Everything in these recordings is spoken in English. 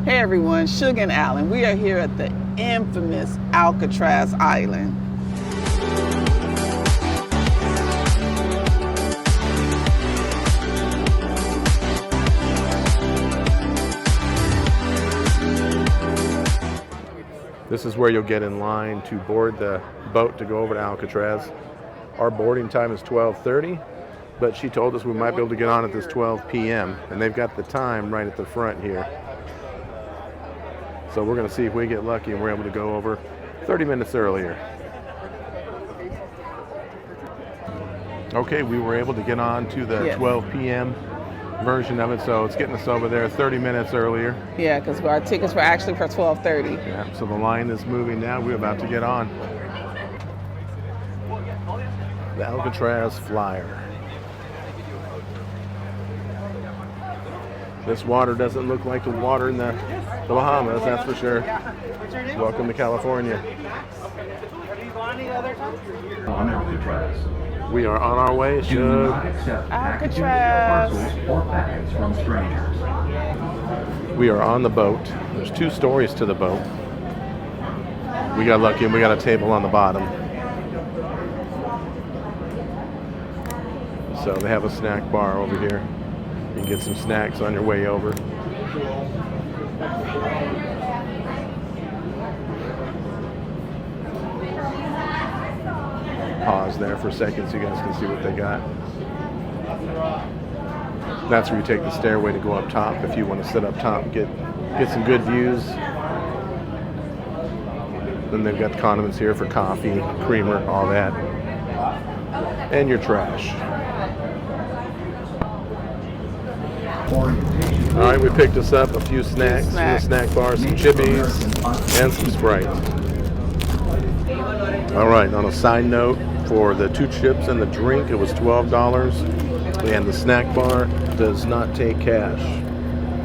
Hey everyone, Sugar and Allen. We are here at the infamous Alcatraz Island. This is where you'll get in line to board the boat to go over to Alcatraz. Our boarding time is 12:30, but she told us we might be able to get on at this 12 p.m. and they've got the time right at the front here. So we're going to see if we get lucky and we're able to go over 30 minutes earlier. Okay, we were able to get on to the 12 p.m. version of it, so it's getting us over there 30 minutes earlier. Yeah, because our tickets were actually for 12:30. Yeah, so the line is moving now. We're about to get on. The Alcatraz Flyer. This water doesn't look like the water in the Bahamas, that's for sure. Welcome to California. On Alcatraz. We are on our way to Alcatraz. From strangers. We are on the boat. There's 2 stories to the boat. We got lucky and we got a table on the bottom. So they have a snack bar over here. You can get some snacks on your way over. Pause there for a second so you guys can see what they got. That's where you take the stairway to go up top if you want to sit up top and get some good views. Then they've got condiments here for coffee, creamer, all that. And your trash. All right, we picked us up a few snacks from the snack bar, some chippies and some Sprite. All right, on a side note, for the 2 chips and the drink, it was $12, and the snack bar does not take cash.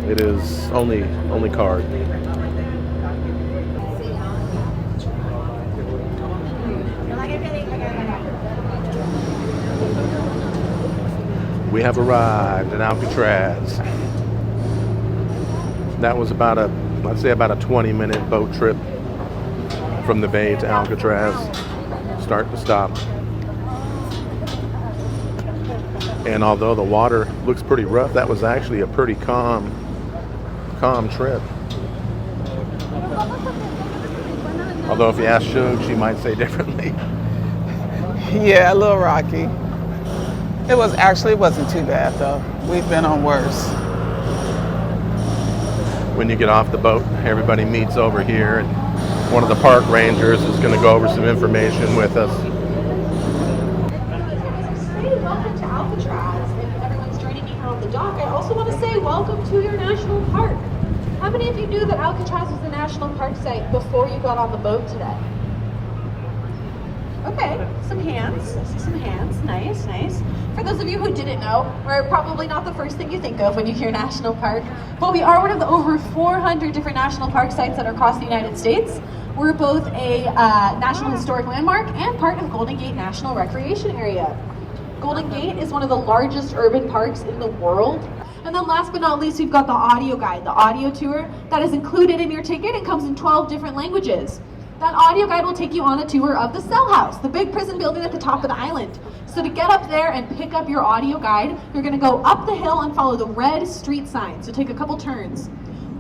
It is only card. We have arrived at Alcatraz. That was about a 20-minute boat trip from the bay to Alcatraz, start to stop. And although the water looks pretty rough, that was actually a pretty calm trip. Although if you ask Shug, she might say differently. Yeah, a little rocky. It wasn't too bad though. We've been on worse. When you get off the boat, everybody meets over here, and one of the park rangers is going to go over some information with us. Hey, welcome to Alcatraz. If everyone's joining me here on the dock, I also want to say welcome to your national park. How many of you knew that Alcatraz was a national park site before you got on the boat today? Okay, some hands, nice. For those of you who didn't know, we're probably not the first thing you think of when you hear national park, but we are one of the over 400 different national park sites that are across the United States. We're both a National Historic Landmark and part of Golden Gate National Recreation Area. Golden Gate is one of the largest urban parks in the world. And then last but not least, we've got the audio guide, the audio tour that is included in your ticket and comes in 12 different languages. That audio guide will take you on a tour of the Cellhouse, the big prison building at the top of the island. So to get up there and pick up your audio guide, you're going to go up the hill and follow the red street sign. So take a couple turns.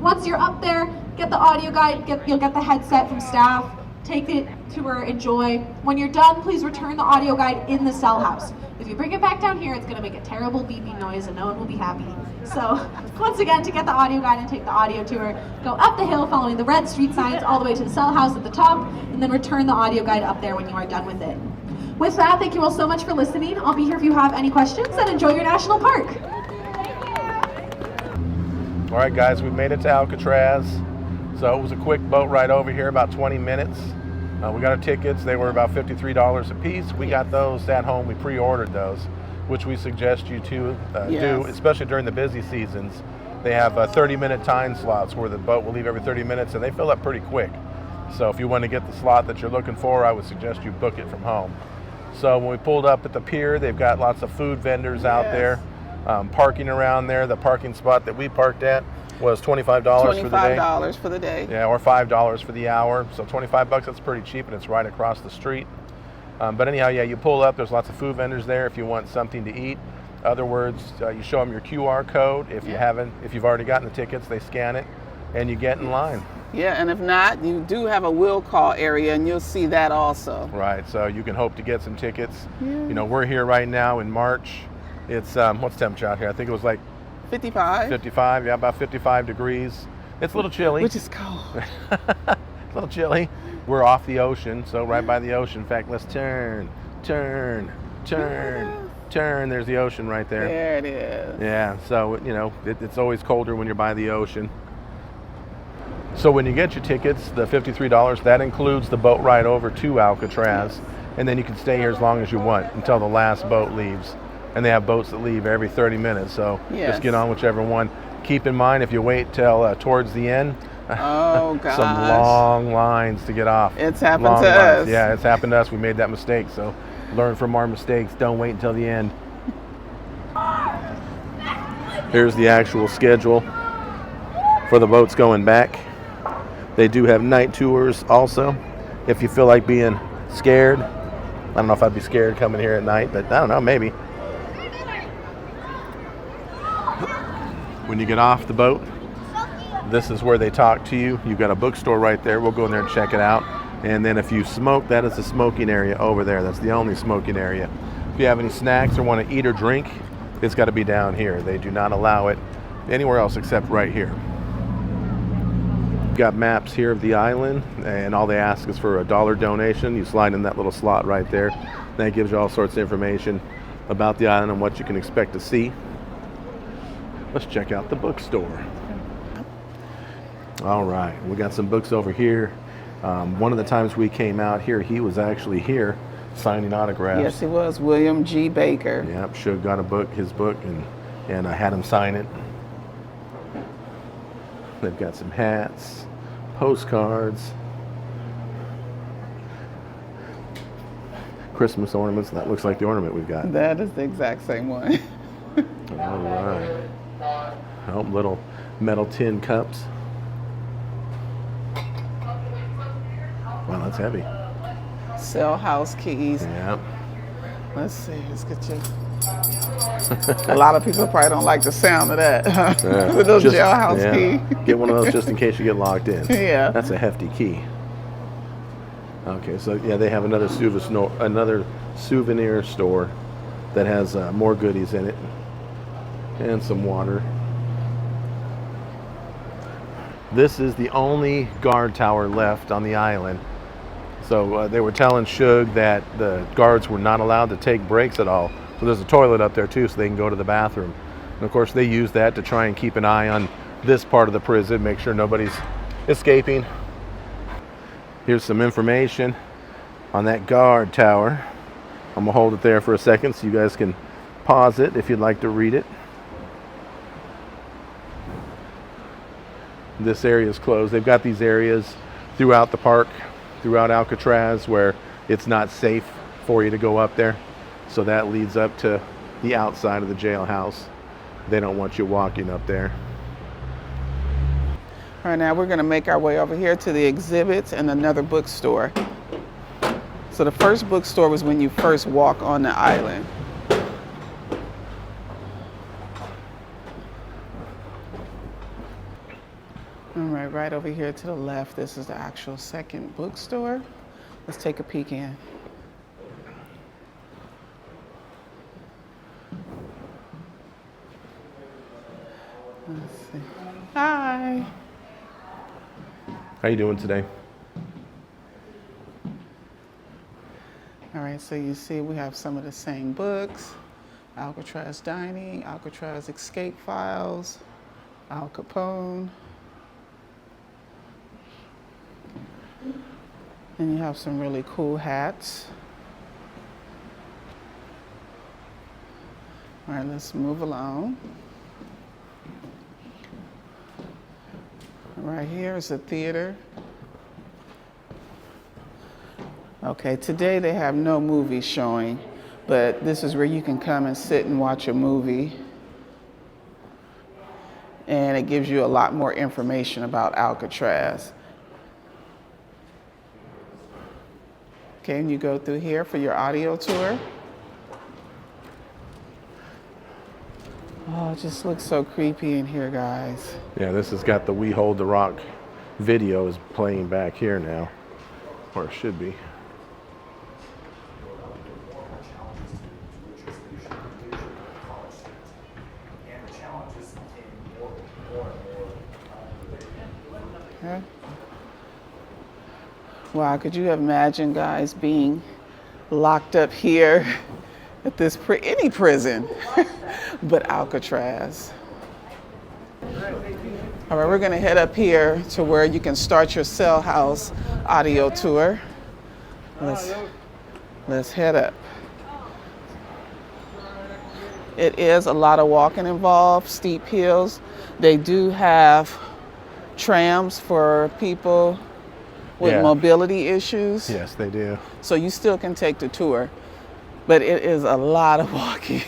Once you're up there, get the audio guide, you'll get the headset from staff, take the tour, enjoy. When you're done, please return the audio guide in the Cellhouse. If you bring it back down here, it's going to make a terrible beeping noise and no one will be happy. So once again, to get the audio guide and take the audio tour, go up the hill following the red street signs all the way to the Cellhouse at the top, and then return the audio guide up there when you are done with it. With that, thank you all so much for listening. I'll be here if you have any questions, and enjoy your national park. All right, guys, we made it to Alcatraz. So it was a quick boat ride over here, about 20 minutes. We got our tickets. They were about $53 a piece. We got those at home. We pre-ordered those, which we suggest you to do, especially during the busy seasons. They have 30-minute time slots where the boat will leave every 30 minutes, and they fill up pretty quick. So if you want to get the slot that you're looking for, I would suggest you book it from home. So when we pulled up at the pier, they've got lots of food vendors out there, parking around there, the parking spot that we parked at. was $25 for the day. $25 for the day. Yeah, or $5 for the hour. So 25 bucks, that's pretty cheap, and it's right across the street. But anyhow, yeah, you pull up, there's lots of food vendors there if you want something to eat. Other words, you show them your QR code. If you've already gotten the tickets, they scan it, and you get in line. Yeah, and if not, you do have a will call area, and you'll see that also. Right, so you can hope to get some tickets. Yeah. You know, we're here right now in March. It's, what's the temperature out here? I think it was like 55. 55, yeah, about 55 degrees. It's a little chilly. Which is cold. A little chilly. We're off the ocean, so right by the ocean. In fact, let's turn. There's the ocean right there. There it is. Yeah, so, you know, it's always colder when you're by the ocean. So when you get your tickets, the $53, that includes the boat ride over to Alcatraz, and then you can stay here as long as you want until the last boat leaves. And they have boats that leave every 30 minutes, so just get on whichever one. Keep in mind, if you wait till towards the end, oh gosh, some long lines to get off. It's happened to us. Yeah, it's happened to us. We made that mistake, so learn from our mistakes. Don't wait until the end. Here's the actual schedule for the boats going back. They do have night tours also, if you feel like being scared. I don't know if I'd be scared coming here at night, but I don't know, maybe. When you get off the boat, this is where they talk to you. You've got a bookstore right there. We'll go in there and check it out. And then if you smoke, that is the smoking area over there. That's the only smoking area. If you have any snacks or want to eat or drink, it's got to be down here. They do not allow it anywhere else except right here. You've got maps here of the island, and all they ask is for a $1 donation. You slide in that little slot right there. That gives you all sorts of information about the island and what you can expect to see. Let's check out the bookstore. All right, we got some books over here. One of the times we came out here, he was actually here signing autographs. Yes, he was. William G. Baker. Yep, Suge got his book, and I had him sign it. They've got some hats, postcards, Christmas ornaments. That looks like the ornament we've got. That is the exact same one. All right. Oh, little metal tin cups. Wow, that's heavy. Cellhouse keys. Yeah. Let's see. Let's get you. A lot of people probably don't like the sound of that. With those jailhouse key. Get one of those just in case you get locked in. Yeah. That's a hefty key. Okay, so yeah, they have another souvenir store that has more goodies in it and some water. This is the only guard tower left on the island. So they were telling Suge that the guards were not allowed to take breaks at all. So there's a toilet up there too, so they can go to the bathroom. And of course they use that to try and keep an eye on this part of the prison, make sure nobody's escaping. Here's some information on that guard tower. I'm gonna hold it there for a second so you guys can pause it if you'd like to read it. This area is closed. They've got these areas throughout the park, throughout Alcatraz, where it's not safe for you to go up there. So that leads up to the outside of the jailhouse. They don't want you walking up there. All right, now we're gonna make our way over here to the exhibits and another bookstore. So the first bookstore was when you first walk on the island. All right, right over here to the left, this is the actual second bookstore. Let's take a peek in. Let's see. Hi. How you doing today? All right, so you see we have some of the same books. Alcatraz Dining, Alcatraz Escape Files, Al Capone. And you have some really cool hats. All right, let's move along. Right here is the theater. Okay, today they have no movie showing, but this is where you can come and sit and watch a movie. And it gives you a lot more information about Alcatraz. Okay, and you go through here for your audio tour. Oh, it just looks so creepy in here, guys. Yeah, this has got the We Hold the Rock video is playing back here now, or it should be. Okay. Wow, could you have imagined, guys, being locked up here at this any prison, but Alcatraz? All right, we're going to head up here to where you can start your Cellhouse audio tour. Let's head up. It is a lot of walking involved, steep hills. They do have trams for people with mobility issues. Yes, they do. So you still can take the tour, but it is a lot of walking.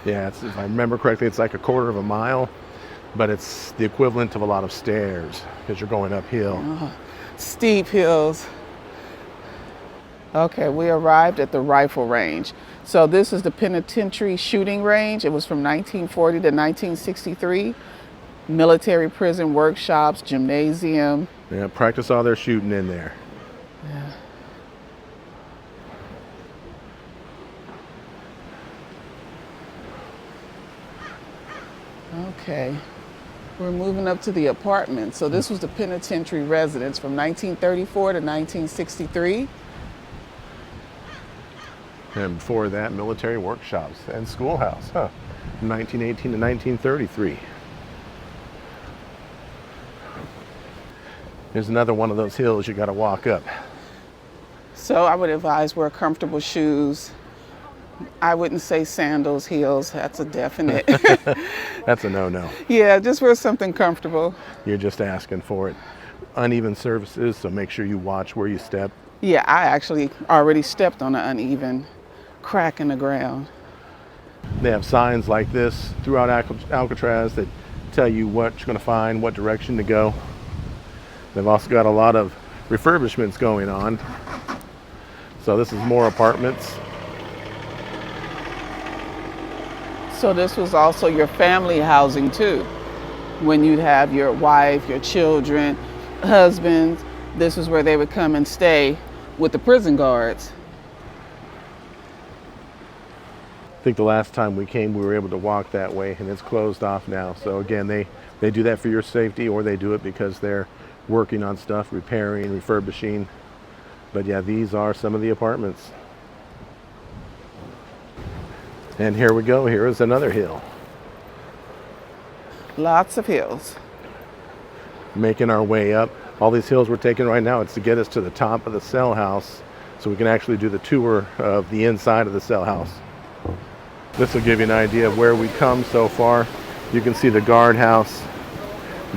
Yeah, if I remember correctly, it's like a quarter of a mile, but it's the equivalent of a lot of stairs because you're going uphill. Steep hills. Okay, we arrived at the rifle range. So this is the penitentiary shooting range. It was from 1940 to 1963. Military prison workshops, gymnasium. Yeah, practice all their shooting in there. Yeah. Okay, we're moving up to the apartment. So this was the penitentiary residence from 1934 to 1963. And before that, military workshops and schoolhouse, from 1918 to 1933. There's another one of those hills you got to walk up. So I would advise wear comfortable shoes. I wouldn't say sandals, heels. That's a definite. That's a no-no. Yeah, just wear something comfortable. You're just asking for it. Uneven surfaces, so make sure you watch where you step. Yeah, I actually already stepped on an uneven crack in the ground. They have signs like this throughout Alcatraz that tell you what you're going to find, what direction to go. They've also got a lot of refurbishments going on. So this is more apartments. So this was also your family housing too. When you'd have your wife, your children, husbands, this is where they would come and stay with the prison guards. I think the last time we came, we were able to walk that way, and it's closed off now. So again, they do that for your safety, or they do it because they're working on stuff, repairing, refurbishing. But yeah, these are some of the apartments. And here we go. Here is another hill. Lots of hills. Making our way up. All these hills we're taking right now, it's to get us to the top of the cell house so we can actually do the tour of the inside of the cell house. This will give you an idea of where we come so far. You can see the guardhouse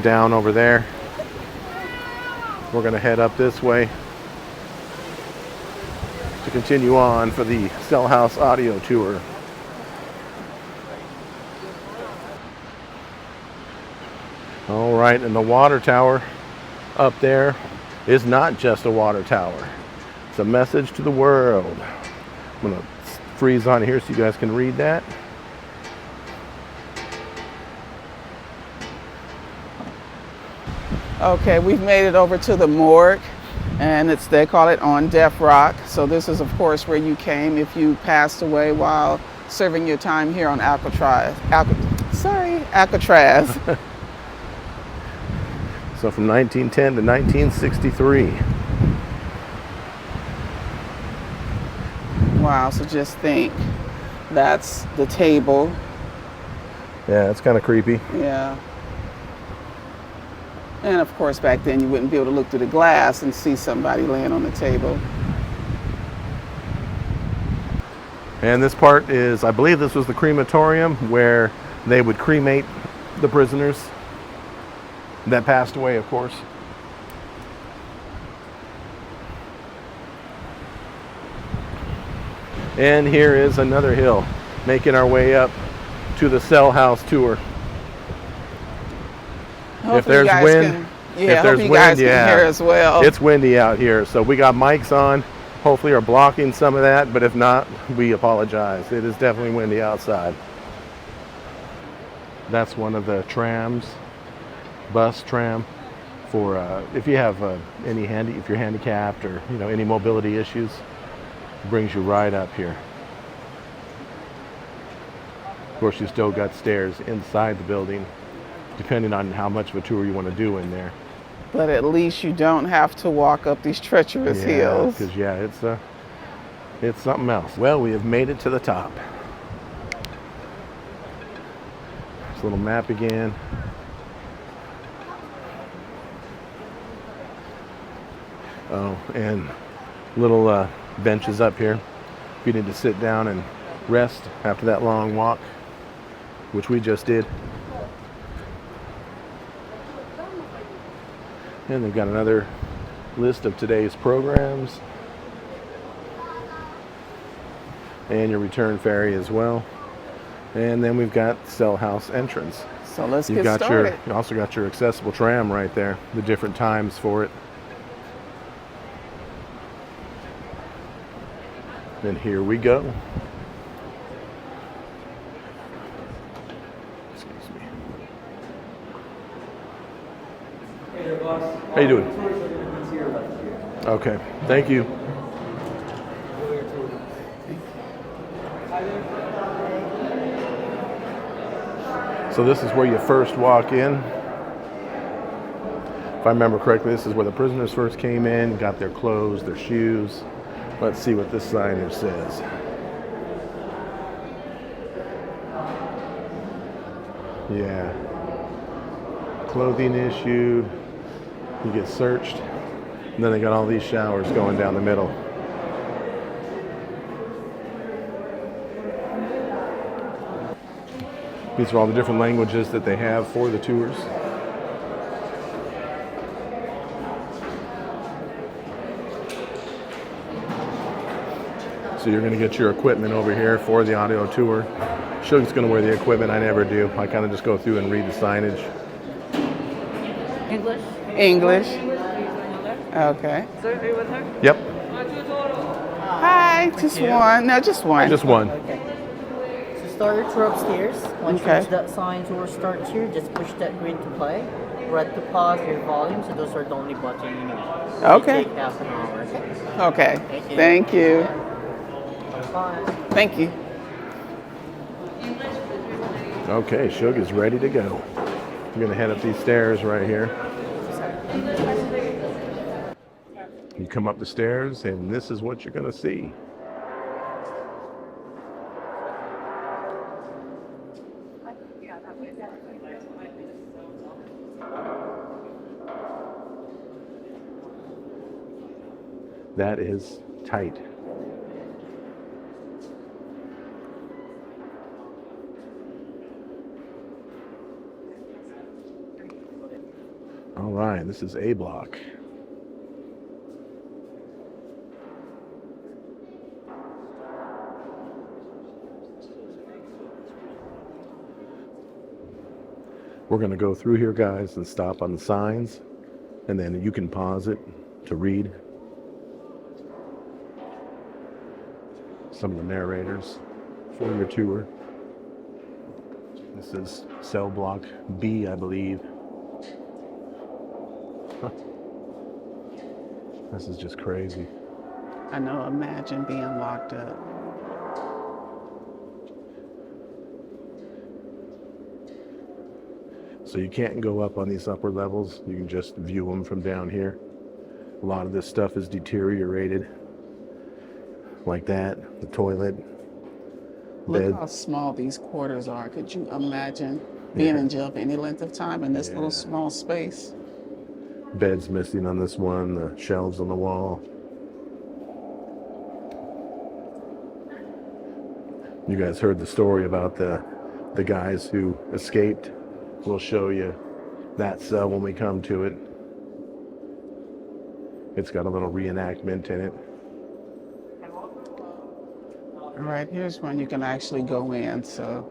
down over there. We're going to head up this way to continue on for the cell house audio tour. All right, and the water tower up there is not just a water tower. It's a message to the world. I'm going to freeze on here so you guys can read that. Okay, we've made it over to the morgue, and they call it on Death Rock. So this is, of course, where you came if you passed away while serving your time here on Alcatraz. Alcatraz. So from 1910 to 1963. Wow, so just think, that's the table. Yeah, it's kind of creepy. Yeah. And of course, back then you wouldn't be able to look through the glass and see somebody laying on the table. And this part is, I believe this was the crematorium where they would cremate the prisoners that passed away, of course. And here is another hill, making our way up to the cell house tour. If Hopefully you there's guys wind, can, if hope there's you wind, guys can yeah, hear as well. it's windy out here. So we got mics on, hopefully are blocking some of that, but if not, we apologize. It is definitely windy outside. That's one of the trams, bus tram, for if you have if you're handicapped or any mobility issues, brings you right up here. Of course, you still got stairs inside the building, depending on how much of a tour you want to do in there. But at least you don't have to walk up these treacherous hills. Because it's something else. Well, we have made it to the top. This little map again. Oh, and little benches up here if you need to sit down and rest after that long walk, which we just did. And they've got another list of today's programs and your return ferry as well. And then we've got Cellhouse entrance. So let's get started. You also got your accessible tram right there, the different times for it. And here we go. Excuse me. How you doing? Okay, thank you. So this is where you first walk in. If I remember correctly, this is where the prisoners first came in, got their clothes, their shoes. Let's see what this signage says. Yeah. Clothing issued. You get searched. And then they got all these showers going down the middle. These are all the different languages that they have for the tours. So you're going to get your equipment over here for the audio tour. Suge's going to wear the equipment. I never do. I kind of just go through and read the signage. English? English. Okay. Sir, are you with her? Yep, Hi, just one. No, just one. just one. Okay. So start your tour upstairs. Once you Okay. reach that sign tour starts here, just push that green to play. Red to pause your volume, so those are the only buttons you need. Okay. Take half an hour. Okay. Thank you. Thank you. Bye. Thank you. Okay, Suge is ready to go. I'm going to head up these stairs right here. You come up the stairs, and this is what you're going to see. That is tight. All right, this is A block. We're going to go through here, guys, and stop on the signs, and then you can pause it to read some of the narrators for your tour. This is cell block B, I believe. This is just crazy. I know, imagine being locked up. So you can't go up on these upper levels. You can just view them from down here. A lot of this stuff is deteriorated. Like that, the toilet, Look bed. how small these quarters are. Could you imagine being in jail for any length of time in this little small space? Bed's missing on this one, the shelves on the wall. You guys heard the story about the guys who escaped. We'll show you that cell when we come to it. It's got a little reenactment in it. All right, here's one you can actually go in, so.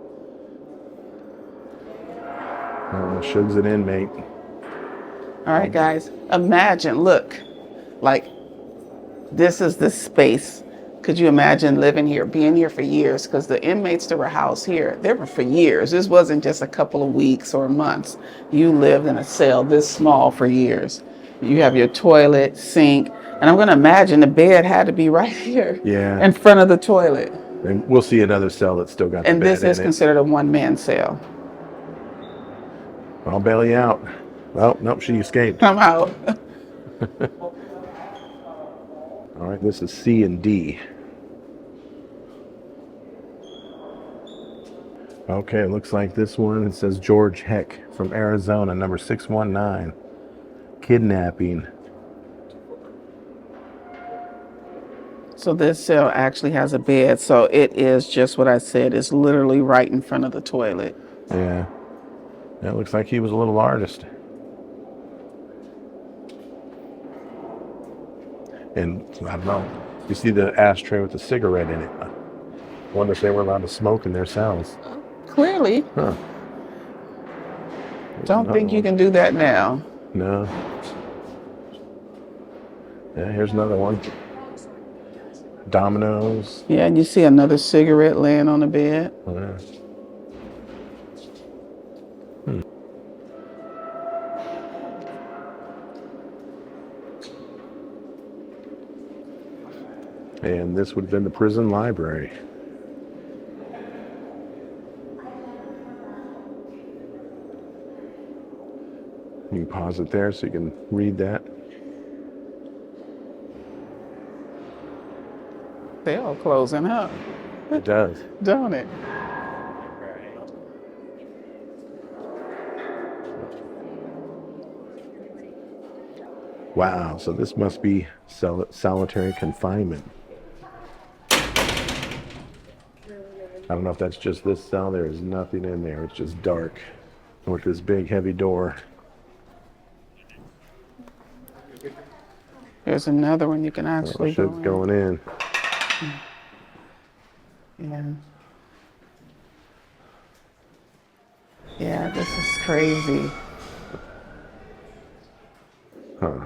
Suge's an inmate. All right, guys, imagine, look, like this is the space. Could you imagine living here, being here for years? Because the inmates that were housed here, they were for years. This wasn't just a couple of weeks or months. You lived in a cell this small for years. You have your toilet, sink, and I'm going to imagine the bed had to be right here in front of the toilet. And we'll see another cell that's still got the And bed this is in it. considered a one-man cell. I'll bail you out. Well, nope, she escaped. I'm out. All right, this is C and D. Okay, it looks like this one, it says George Heck from Arizona, number 619. Kidnapping. So this cell actually has a bed, so it is just what I said. It's literally right in front of the toilet. Yeah. That looks like he was a little artist. And I don't know, you see the ashtray with the cigarette in it. I wonder if they were allowed to smoke in their cells. Clearly. Huh. Don't think you can do that now. No. Yeah, here's another one. Dominoes. Yeah, and you see another cigarette laying on the bed. Yeah. And this would have been the prison library. You can pause it there so you can read that. They're all closing up, It does. don't it? Wow, so this must be solitary confinement. I don't know if that's just this cell. There is nothing in there. It's just dark with this big heavy door. There's another one you can actually go Shit's in. going in. Yeah. Yeah, this is crazy. Huh.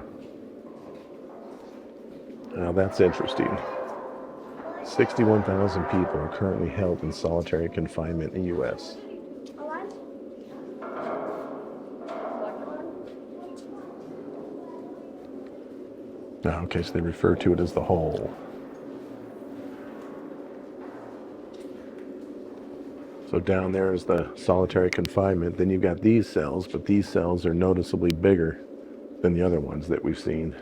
Now that's interesting. 61,000 people are currently held in solitary confinement in the U.S. Okay, so they refer to it as the hole. So down there is the solitary confinement. Then you've got these cells, but these cells are noticeably bigger than the other ones that we've seen.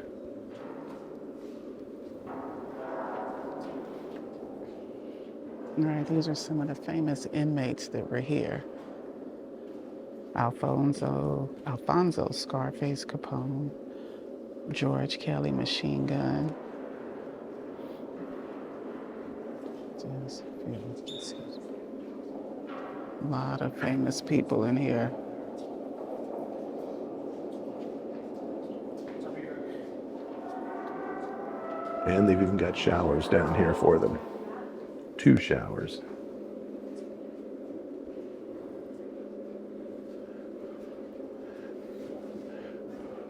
All right, these are some of the famous inmates that were here. Alfonso Scarface Capone, George Kelly Machine Gun. A lot of famous people in here. And they've even got showers down here for them. 2 showers.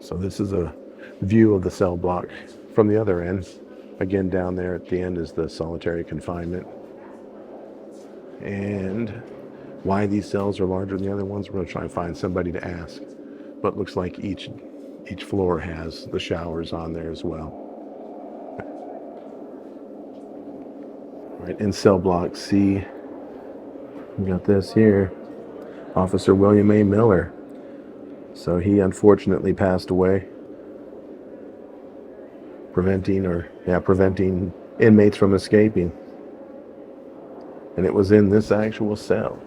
So this is a view of the cell block from the other end. Again, down there at the end is the solitary confinement. And why these cells are larger than the other ones, we're going to try and find somebody to ask. But it looks like each floor has the showers on there as well. All right, in cell block C, we got this here. Officer William A. Miller. So he unfortunately passed away, preventing inmates from escaping. And it was in this actual cell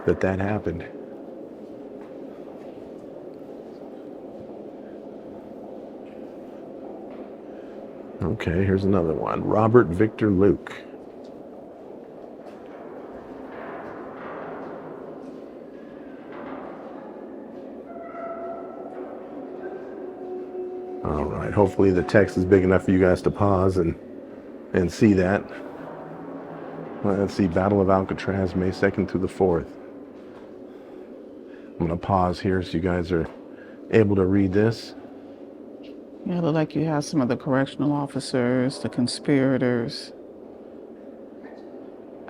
that happened. Okay, here's another one. Robert Victor Luke. All right, hopefully the text is big enough for you guys to pause and see that. Let's see, Battle of Alcatraz, May 2nd through the 4th. I'm gonna pause here so you guys are able to read this. Yeah, it look like you have some of the correctional officers, the conspirators,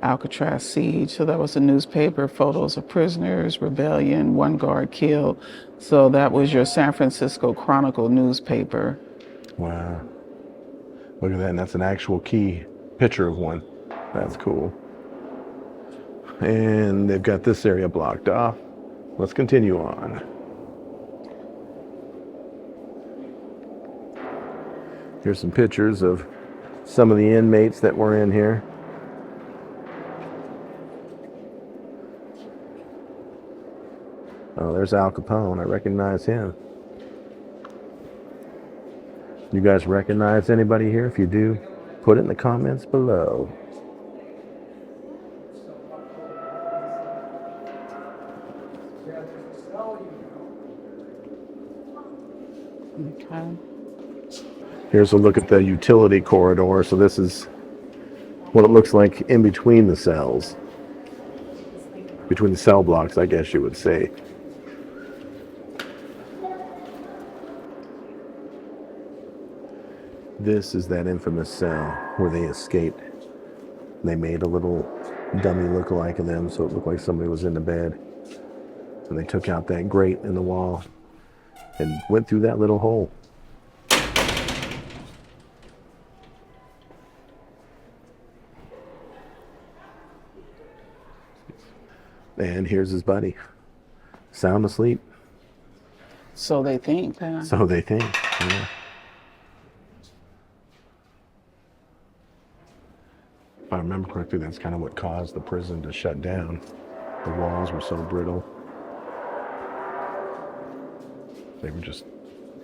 Alcatraz siege. So that was a newspaper, photos of prisoners, rebellion, one guard killed. So that was your San Francisco Chronicle newspaper. Wow. Look at that, and that's an actual key picture of one. That's cool. And they've got this area blocked off. Let's continue on. Here's some pictures of some of the inmates that were in here. Oh, there's Al Capone. I recognize him. You guys recognize anybody here? If you do, put it in the comments below. Okay. Here's a look at the utility corridor. So this is what it looks like in between the cells. Between the cell blocks, I guess you would say. This is that infamous cell where they escaped. They made a little dummy look-alike of them so it looked like somebody was in the bed. And they took out that grate in the wall and went through that little hole. And here's his buddy, sound asleep. So they think, huh? So they think, yeah. If I remember correctly, that's kind of what caused the prison to shut down. The walls were so brittle. They were just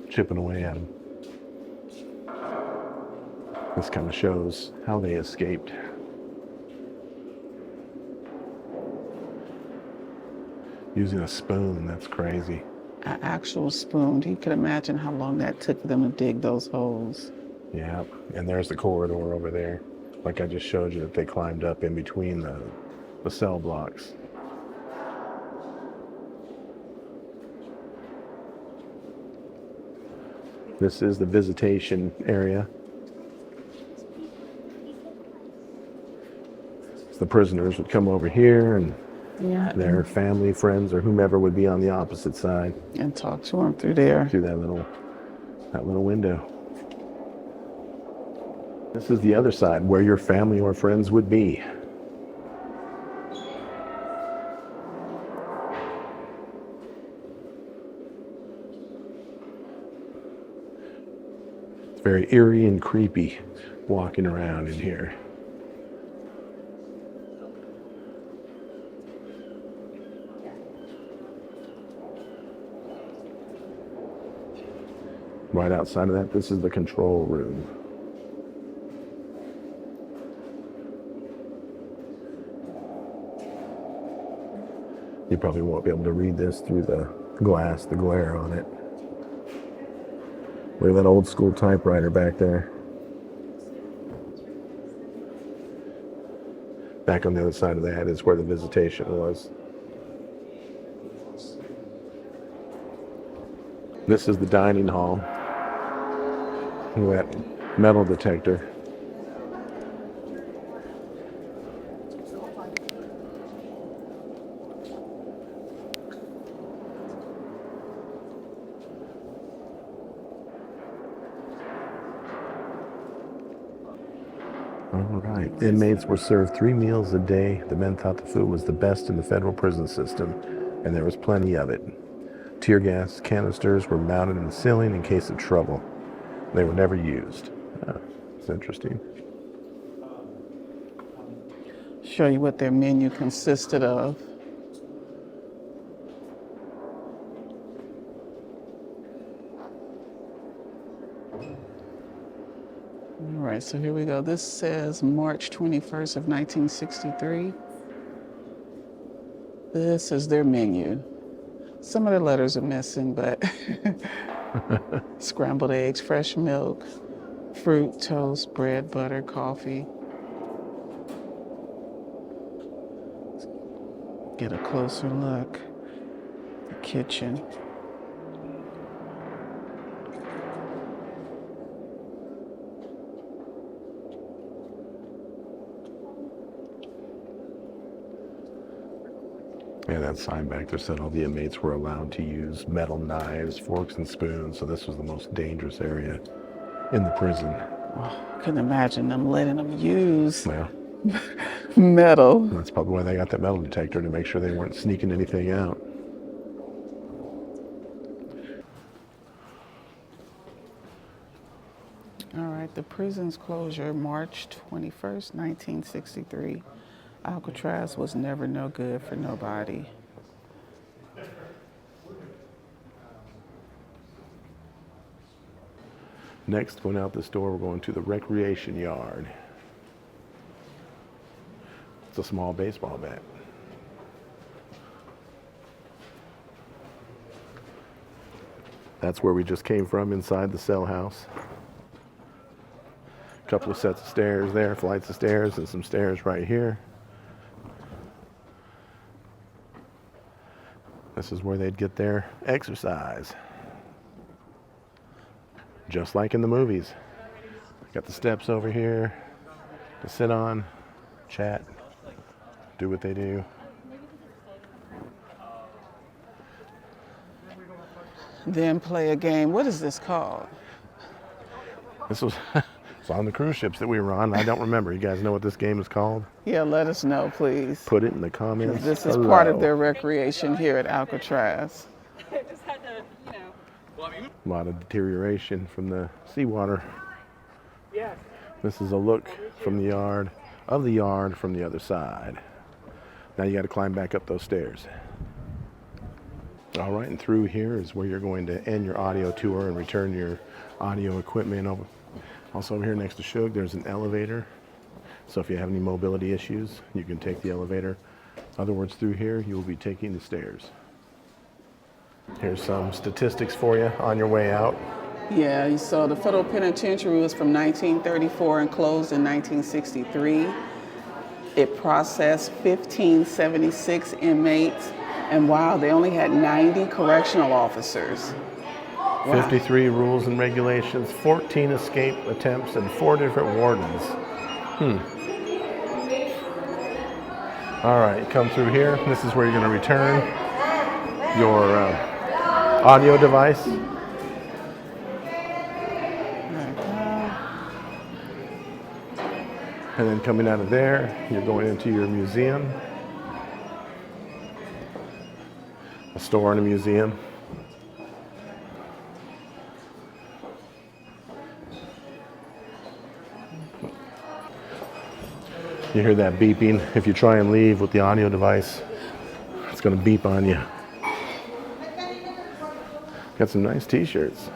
chipping away at them. This kind of shows how they escaped. Using a spoon, that's crazy. An actual spoon. You can imagine how long that took for them to dig those holes. Yeah, and there's the corridor over there. Like I just showed you that they climbed up in between the cell blocks. This is the visitation area. The prisoners would come over here and Yeah. their family, friends, or whomever would be on the opposite side And talk to them through there. through that little window. This is the other side where your family or friends would be. It's very eerie and creepy walking around in here. Right outside of that, this is the control room. You probably won't be able to read this through the glass, the glare on it. Look at that old school typewriter back there. Back on the other side of that is where the visitation was. This is the dining hall. Look at that metal detector. All right. Inmates were served 3 meals a day. The men thought the food was the best in the federal prison system, and there was plenty of it. Tear gas canisters were mounted in the ceiling in case of trouble. They were never used. It's interesting. Show you what their menu consisted of. All right, so here we go. This says March 21st of 1963. This is their menu. Some of the letters are missing, but scrambled eggs, fresh milk, fruit, toast, bread, butter, coffee. Get a closer look. kitchen. Yeah, that sign back there said all the inmates were allowed to use metal knives, forks, and spoons. So this was the most dangerous area in the prison. I can imagine them letting them use Well, metal. that's probably why they got that metal detector, to make sure they weren't sneaking anything out. All right, the prison's closure, March 21st, 1963. Alcatraz was never no good for nobody. Next, going out this door, we're going to the recreation yard. It's a small baseball bat. That's where we just came from, inside the cell house. A couple of sets of stairs there, flights of stairs, and some stairs right here. This is where they'd get their exercise. Just like in the movies. Got the steps over here to sit on, chat, do what they do. Then play a game. What is this called? This was it's on the cruise ships that we were on. I don't remember. You guys know what this game is called? Yeah, let us know, please. Put it in the comments. This is below. part of their recreation here at Alcatraz. A lot of deterioration from the seawater. This is a look from the yard from the other side. Now you got to climb back up those stairs. All right, and through here is where you're going to end your audio tour and return your audio equipment over. Also over here next to Shug, there's an elevator. So if you have any mobility issues, you can take the elevator. In other words, through here, you will be taking the stairs. Here's some statistics for you on your way out. Yeah, so the Federal Penitentiary was from 1934 and closed in 1963. It processed 1576 inmates, and wow, they only had 90 correctional officers. Wow. 53 rules and regulations, 14 escape attempts, and 4 different wardens. All right, come through here. This is where you're going to return your audio device. And then coming out of there, you're going into your museum. A store and a museum. You hear that beeping. If you try and leave with the audio device, it's going to beep on you. Got some nice t-shirts.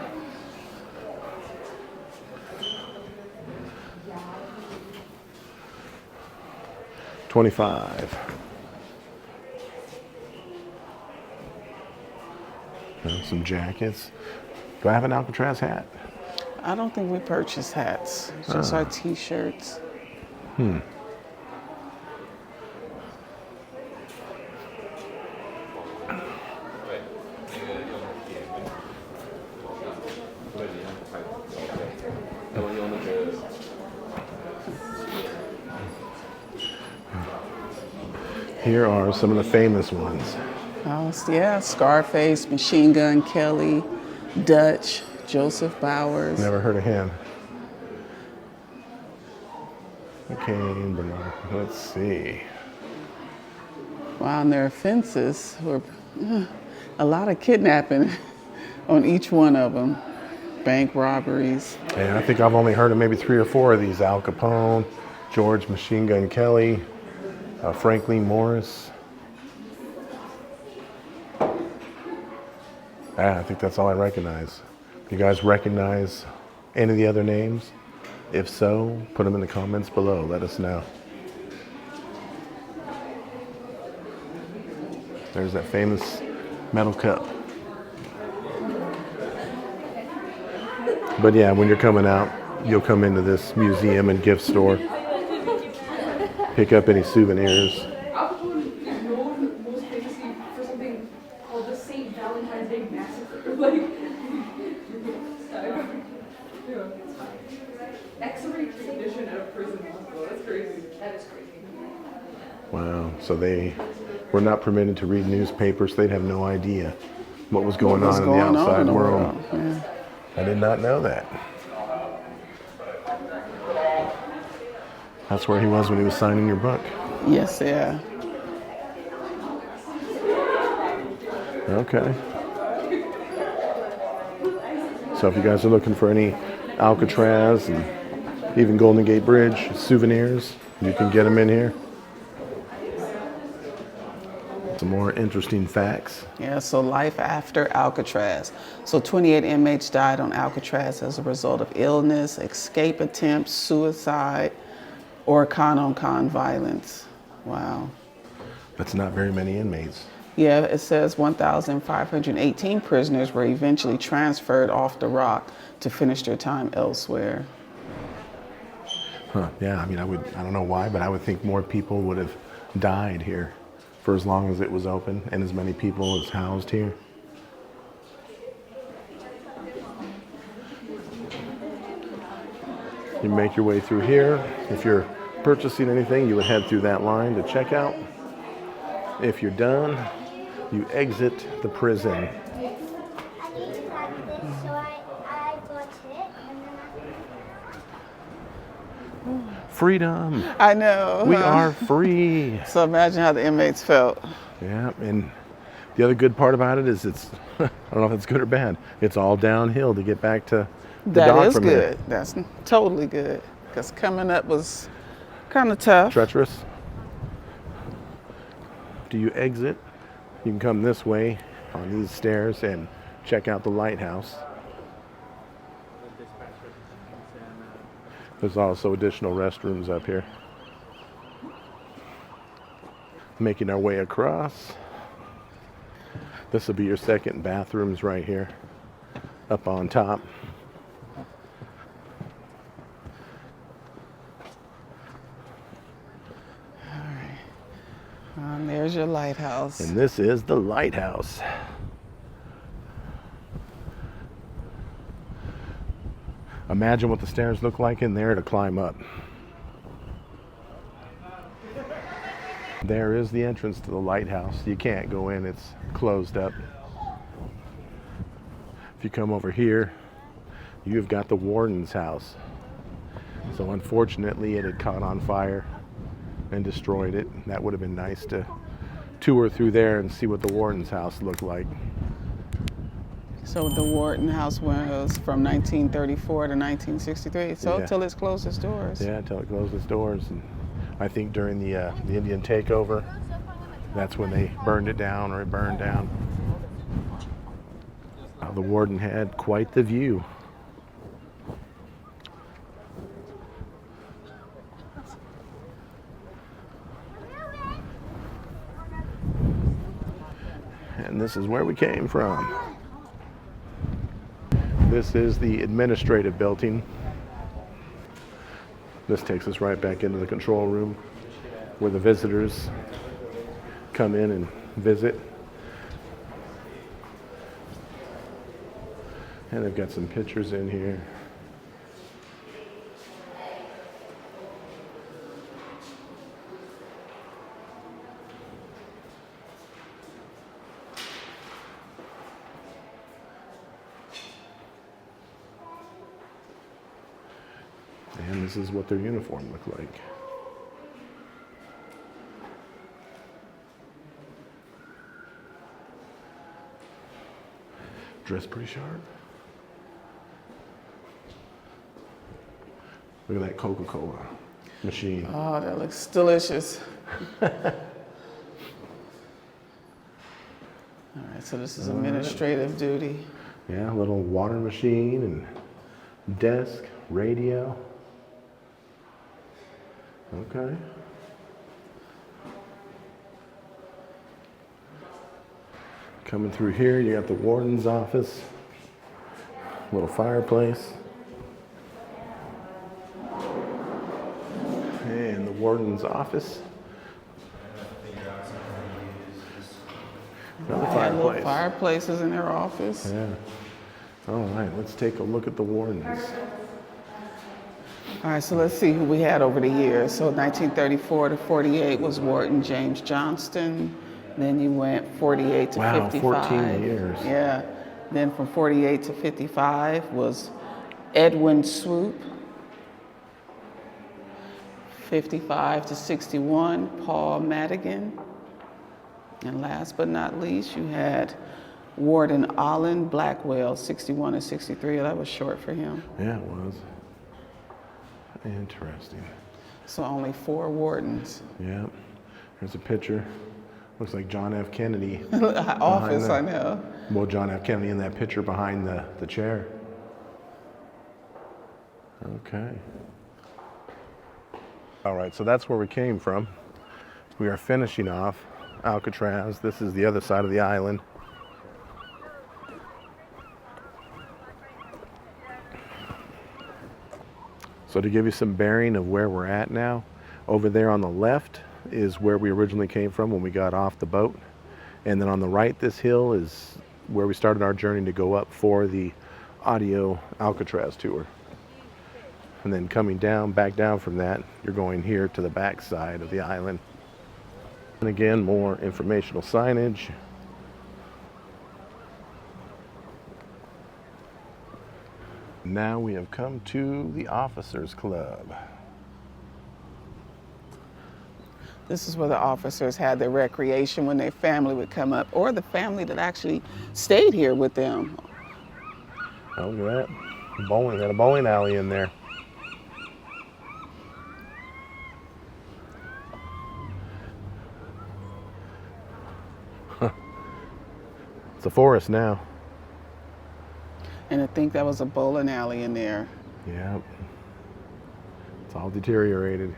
$25. Some jackets. Do I have an Alcatraz hat? I don't think we purchase hats, just our t-shirts. Here are some of the famous ones. Oh, yeah, Scarface, Machine Gun Kelly, Dutch, Joseph Bowers. Never heard of him. Okay, Bernard. Let's see. Wow, and their offenses were a lot of kidnapping on each one of them. Bank robberies. And I think I've only heard of maybe 3 or 4 of these. Al Capone, George Machine Gun Kelly, Franklin Morris. I think that's all I recognize. You guys recognize any of the other names? If so, put them in the comments below. Let us know. There's that famous metal cup. But yeah, when you're coming out, you'll come into this museum and gift store. Pick up any souvenirs. Al Capone is known most famously for something called the St. Like, X-ray technician at a prison hospital. That's crazy. That is crazy. Wow. So they were not permitted to read newspapers. They'd have no idea what was going What's on in the going on outside in the world. Yeah. I did not know that. That's where he was when he was signing your book. Yes, yeah. Okay. So if you guys are looking for any Alcatraz and even Golden Gate Bridge souvenirs, you can get them in here. Some more interesting facts. Yeah, so life after Alcatraz. So 28 inmates died on Alcatraz as a result of illness, escape attempts, suicide, or con-on-con violence. Wow. That's not very many inmates. Yeah, it says 1,518 prisoners were eventually transferred off the rock to finish their time elsewhere. Huh. Yeah, I mean, I don't know why, but I would think more people would have died here for as long as it was open and as many people as housed here. You make your way through here. If you're purchasing anything, you would head through that line to checkout. If you're done, you exit the prison. I need to have this, so I got it, and then Freedom. I know. We huh? are free. So imagine how the inmates felt. Yeah, and the other good part about it is it's, I don't know if it's good or bad, it's all downhill to get back to the dock That is from good. there. That's totally good. Because coming up was kind of tough. Treacherous. Do you exit? You can come this way on these stairs and check out the lighthouse. There's also additional restrooms up here. Making our way across. This will be your second bathrooms right here, up on top. There's your lighthouse. And this is the lighthouse. Imagine what the stairs look like in there to climb up. There is the entrance to the lighthouse. You can't go in, it's closed up. If you come over here, you've got the warden's house. So unfortunately, it had caught on fire and destroyed it. That would have been nice to tour through there and see what the warden's house looked like. So the Warden House was from 1934 to 1963. So Yeah. till it's closed its doors. Yeah, until it closed its doors. And I think during the Indian takeover, that's when they burned it down, or it burned down. The warden had quite the view. And this is where we came from. This is the administrative building. This takes us right back into the control room where the visitors come in and visit. And they've got some pictures in here. And this is what their uniform looked like. Dressed pretty sharp. Look at that Coca-Cola machine. Oh, that looks delicious. All right, so this is administrative duty. Yeah, a little water machine and desk, radio. Okay. Coming through here, you got the warden's office, little fireplace. And the warden's office. Another They had little fireplace. fireplaces in their office. Yeah. All right, let's take a look at the wardens. All right, so let's see who we had over the years. So 1934 to 48 was Warden James Johnston. Then you went 48 to Wow, 55. 14 years. Yeah. Then from 48 to 55 was Edwin Swoop. 55 to 61, Paul Madigan. And last but not least, you had Warden Allen Blackwell, 61 to 63. That was short for him. Yeah, it was. Interesting. So only 4 wardens. Yeah. Here's a picture. Looks like John F. Kennedy. Office, I know. Well, John F. Kennedy in that picture behind the chair. Okay. All right, so that's where we came from. We are finishing off Alcatraz. This is the other side of the island. So to give you some bearing of where we're at now, over there on the left is where we originally came from when we got off the boat. And then on the right, this hill is where we started our journey to go up for the audio Alcatraz tour. And then coming down, back down from that, you're going here to the back side of the island. And again, more informational signage. Now we have come to the Officers Club. This is where the officers had their recreation when their family would come up, or the family that actually stayed here with them. Oh, look at that. Bowling, got a bowling alley in there. It's a forest now. And I think that was a bowling alley in there. Yeah. It's all deteriorated.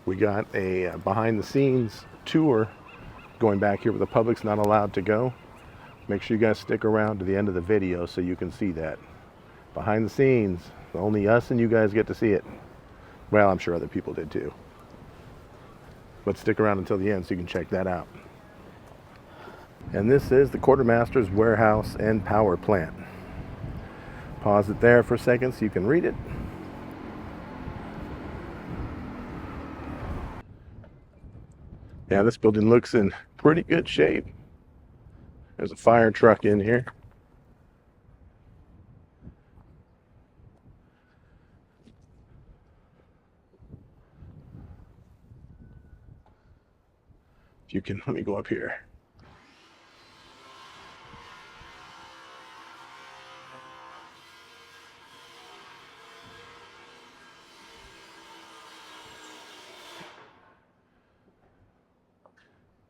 We got a behind the scenes tour going back here where the public's not allowed to go. Make sure you guys stick around to the end of the video so you can see that. Behind the scenes, only us and you guys get to see it. Well, I'm sure other people did too. But stick around until the end so you can check that out. And this is the quartermaster's warehouse and power plant. Pause it there for a second so you can read it. Yeah, this building looks in pretty good shape. There's a fire truck in here. You can, let me go up here.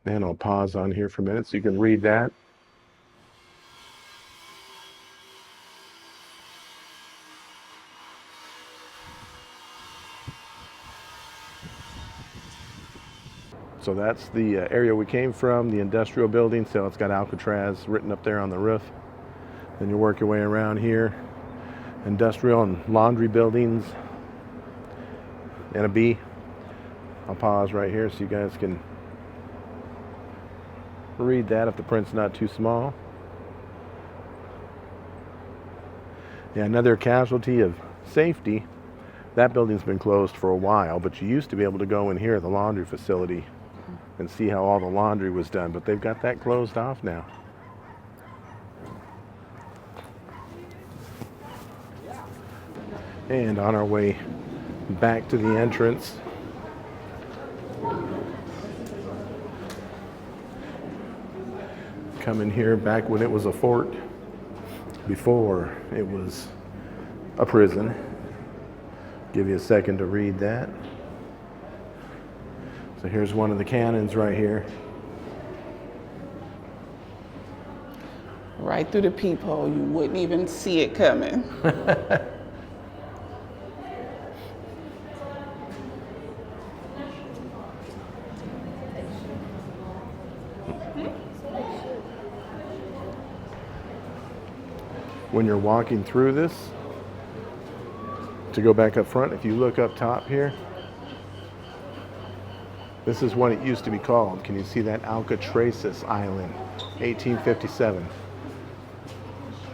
And I'll pause on here for a minute so you can read that. So that's the area we came from, the industrial building. So it's got Alcatraz written up there on the roof. Then you work your way around here. Industrial and laundry buildings. And a B. I'll pause right here so you guys can read that if the print's not too small. Yeah, another casualty of safety. That building's been closed for a while, but you used to be able to go in here at the laundry facility and see how all the laundry was done, but they've got that closed off now. And on our way back to the entrance, coming here back when it was a fort, before it was a prison. Give you a second to read that. So here's one of the cannons right here. Right through the peephole, you wouldn't even see it coming. When you're walking through this, to go back up front, if you look up top here, This is what it used to be called. Can you see that? Alcatraz Island, 1857.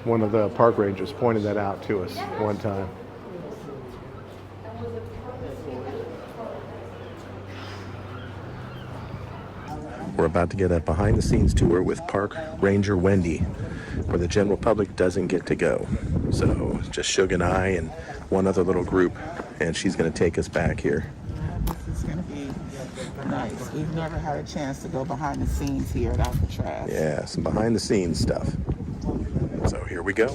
One of the park rangers pointed that out to us one time. We're about to get a behind-the-scenes tour with Park Ranger Wendy, where the general public doesn't get to go. So just Shug and I and one other little group, and she's going to take us back here. This is going to be nice. We've never had a chance to go behind the scenes here at Alcatraz. Yeah, some behind-the-scenes stuff. So here we go.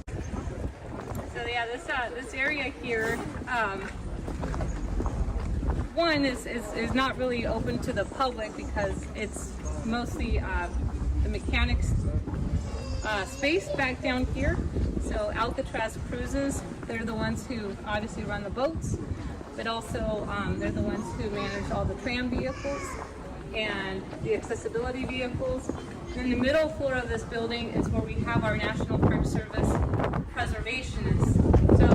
So yeah, this area here, one is not really open to the public because it's mostly the mechanics space back down here. So Alcatraz Cruises, they're the ones who obviously run the boats, but also they're the ones who manage all the tram vehicles and the accessibility vehicles. In the middle floor of this building is where we have our National Park Service preservationists. So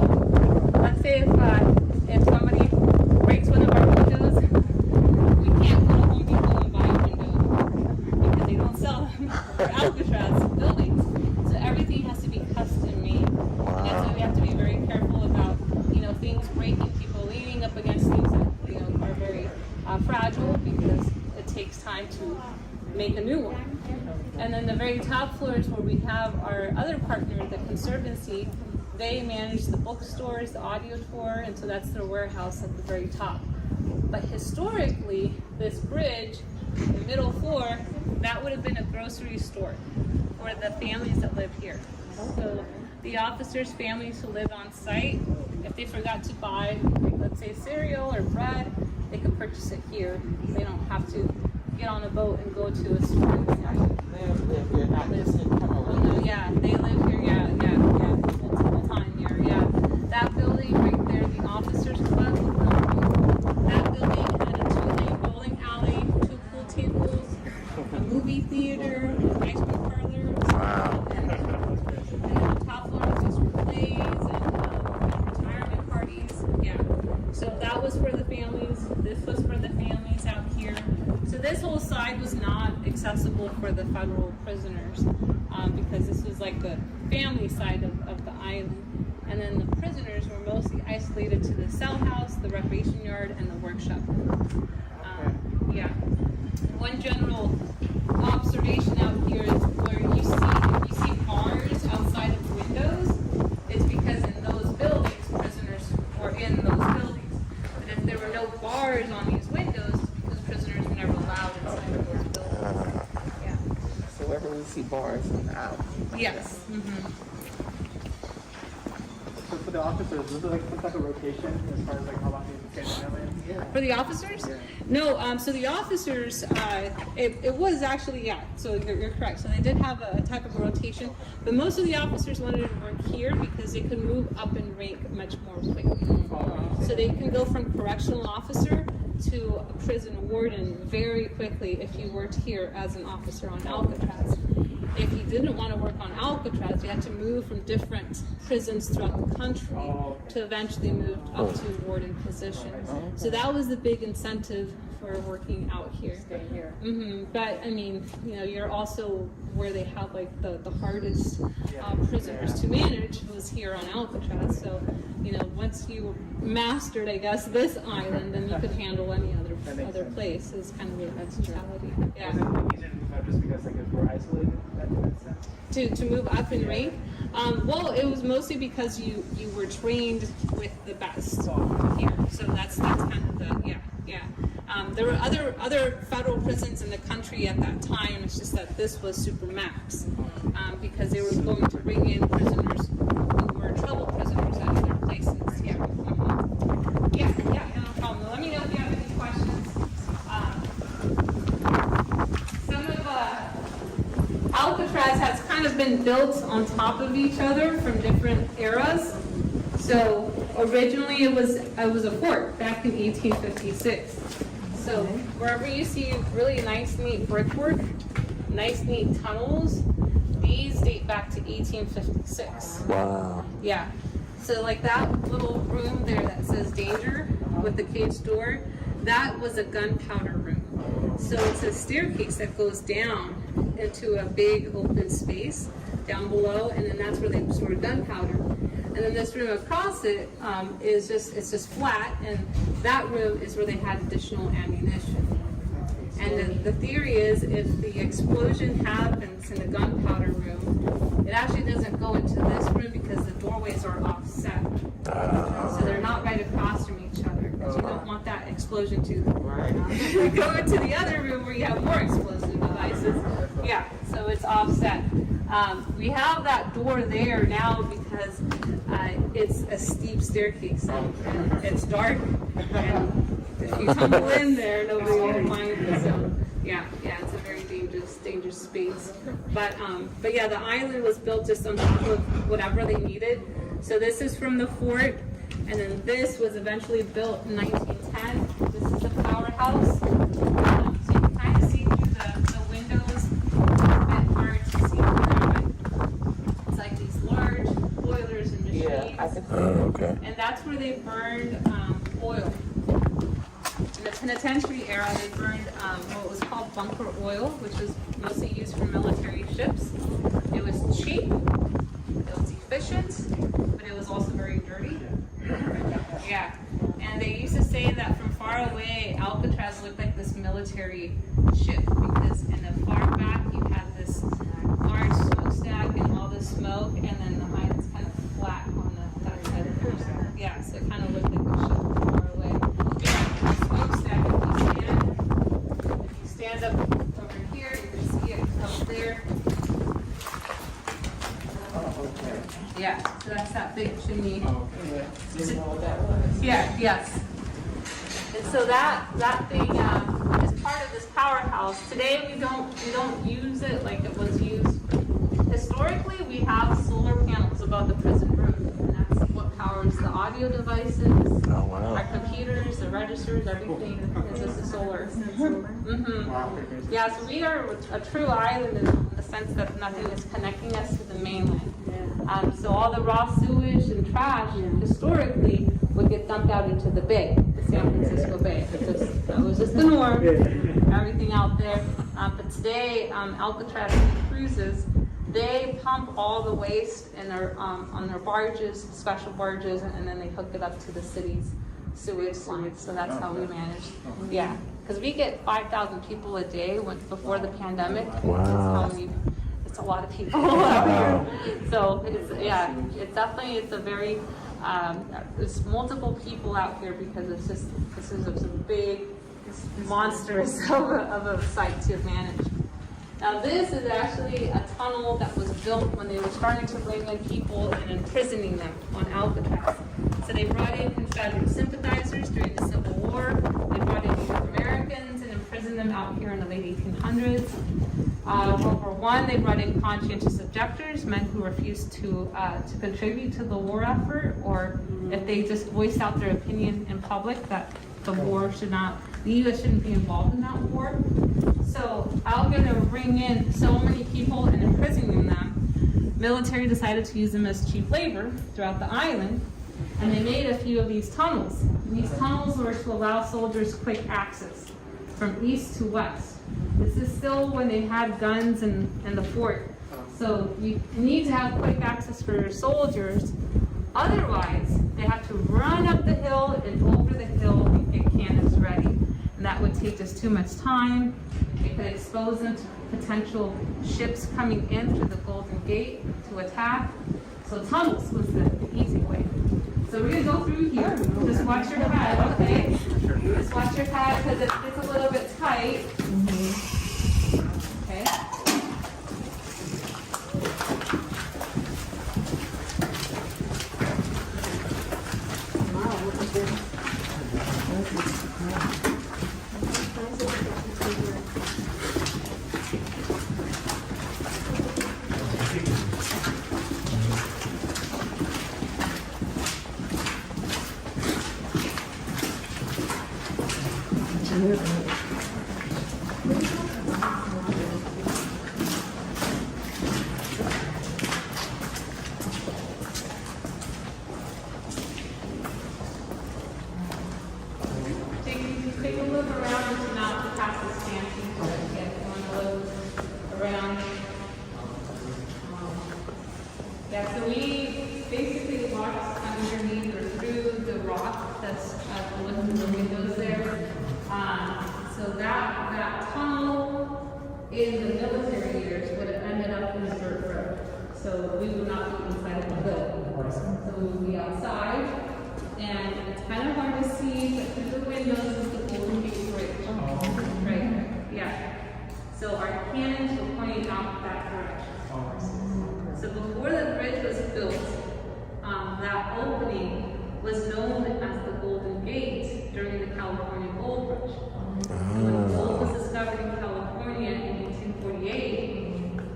let's say if somebody breaks one of our windows, we can't go to Home Depot and buy a window because they don't sell them for Alcatraz buildings. So everything has to be custom made. And that's why we have to be very careful about, things breaking, people leaning up against things that, are very fragile because it takes time to make a new one. And then the very top floor is where we have our other partner, the Conservancy. They manage the bookstores, the audio tour, and so that's their warehouse at the very top. But historically, this bridge, the middle floor, that would have been a grocery store for the families that live here. So the officers' families who live on site, if they forgot to buy, let's say, cereal or bread, they could purchase it here. They don't have to get on a boat and go to a store. They live here, not just in Oh, yeah, they live here, yeah, multiple time here, yeah. That building right there, the officers club, that building had a 2-lane bowling alley, 2 pool tables, a movie theater, an ice cream parlor. Wow. And the top floor was just for plays and retirement parties, yeah. So that was for the families, this was for the families out here. So this whole side was not accessible for the federal prisoners because this was like the family side of the island. And then the prisoners were mostly isolated to the Cellhouse, the recreation yard, and the workshop. Yeah. One general observation out here is where if you see bars outside of windows, it's because in those buildings, prisoners were in those buildings. But if there were no bars on these windows, because prisoners were never allowed inside of those buildings. Yeah. So wherever we see bars out. Yes. Mm-hmm. So for the officers, was it like some type of rotation as far as like how long they stay in LA? Yeah. For the officers? Yeah. No, so the officers, it was actually, yeah, so you're correct. So they did have a type of rotation, but most of the officers wanted to work here because they could move up in rank much more quickly. So they can go from correctional officer to a prison warden very quickly if you worked here as an officer on Alcatraz. If you didn't want to work on Alcatraz, you had to move from different prisons throughout the country to eventually move up to warden positions. So that was the big incentive for working out here. Staying here. Mm-hmm. But I mean, you're also where they have like the hardest prisoners to manage was here on Alcatraz. So, once you mastered, I guess, this island, then you could handle any other place. Is kind of the mentality. Yeah. Just because like if we're isolated, that makes sense. To move up in rank? Well, it was mostly because you were trained with the best here. So that's kind of the yeah. There were other federal prisons in the country at that time. It's just that this was super max because they were going to bring in prisoners who were trouble prisoners at other places. Yeah. Mm-hmm. Yeah, no problem. Let me know if you have any questions. Some of Alcatraz has kind of been built on top of each other from different eras. So originally it was a fort back in 1856. So wherever you see really nice, neat brickwork, nice, neat tunnels, these date back to 1856. Wow. Yeah. So like that little room there that says danger with the cage door, that was a gunpowder room. So it's a staircase that goes down into a big open space down below, and then that's where they stored gunpowder. And then this room across it is just flat, and that room is where they had additional ammunition. And the theory is if the explosion happens in the gunpowder room, it actually doesn't go into this room because the doorways are offset. So they're not right across from each other, because you don't want that explosion to go into the other room where you have more explosive devices. Yeah, so it's offset. We have that door there now because it's a steep staircase and it's dark, and if you tumble in there, nobody will find you. So yeah, it's a very dangerous space. But yeah, the island was built just on top of whatever they needed. So this is from the fort, and then this was eventually built in 1910. This is the powerhouse. So you can kind of see through the windows. It's a bit hard to see through there, but it's like these large boilers and machines. Okay. And that's where they burned oil. In the penitentiary era, they burned what was called bunker oil, which was mostly used for military ships. It was cheap, it was efficient, but it was also very dirty. Yeah, and they used to say that from far away, Alcatraz looked like this military ship, because in the far back you had this large smokestack and all this smoke, and then the island's kind of flat on the other side of the coast. Yeah, so it kind of looked like a ship from far away. Yeah, the smokestack, if you stand up over here, you can see it up there. Yeah, so that's that big chimney. Yeah, yes. And so that thing is part of this powerhouse. Today we don't use it like it was used. Historically, we have solar panels above the prison roof, and that's what powers the audio devices, our computers, the registers, everything is just solar. Mm-hmm. Yeah, so we are a true island in the sense that nothing is connecting us to the mainland. So all the raw sewage and trash historically would get dumped out into the bay, the San Francisco Bay. That was just the norm, everything out there. But today, Alcatraz cruises, they pump all the waste in their, on their barges, special barges, and then they hook it up to the city's sewage lines. So that's how we manage. Yeah, because we get 5,000 people a day before the pandemic. Wow. It's a lot of people out here. So it's a very there's multiple people out here because this is a big monstrous of a site to manage. Now this is actually a tunnel that was built when they were starting to bring in people and imprisoning them on Alcatraz. So they brought in Confederate sympathizers during the Civil War. They brought in Native Americans and imprisoned them out here in the late 1800s. World War I, they brought in conscientious objectors, men who refused to contribute to the war effort, or if they just voiced out their opinion in public that the U.S. shouldn't be involved in that war. So Alcatraz to bring in so many people and imprisoning them, military decided to use them as cheap labor throughout the island, and they made a few of these tunnels. And these tunnels were to allow soldiers quick access from east to west. This is still when they had guns in the fort. So you need to have quick access for your soldiers. Otherwise, they have to run up the hill and over the hill and get cannons ready. And that would take just too much time. It could expose them to potential ships coming in through the Golden Gate to attack. So tunnels was the easy way. So we're gonna go through here. Just watch your head, okay? Just watch your head because it gets a little bit tight. Okay. Take that tunnel in the military years would have ended up in the dirt road. So we would not be inside of the building. So we would be outside, and it's kind of hard to see, but through the windows is the Golden Gate Bridge. Right, yeah. So our cannons were pointing out that direction. So before the bridge was built, that opening was known as the Golden Gate during the California Gold Rush. When gold was discovered in California in 1848,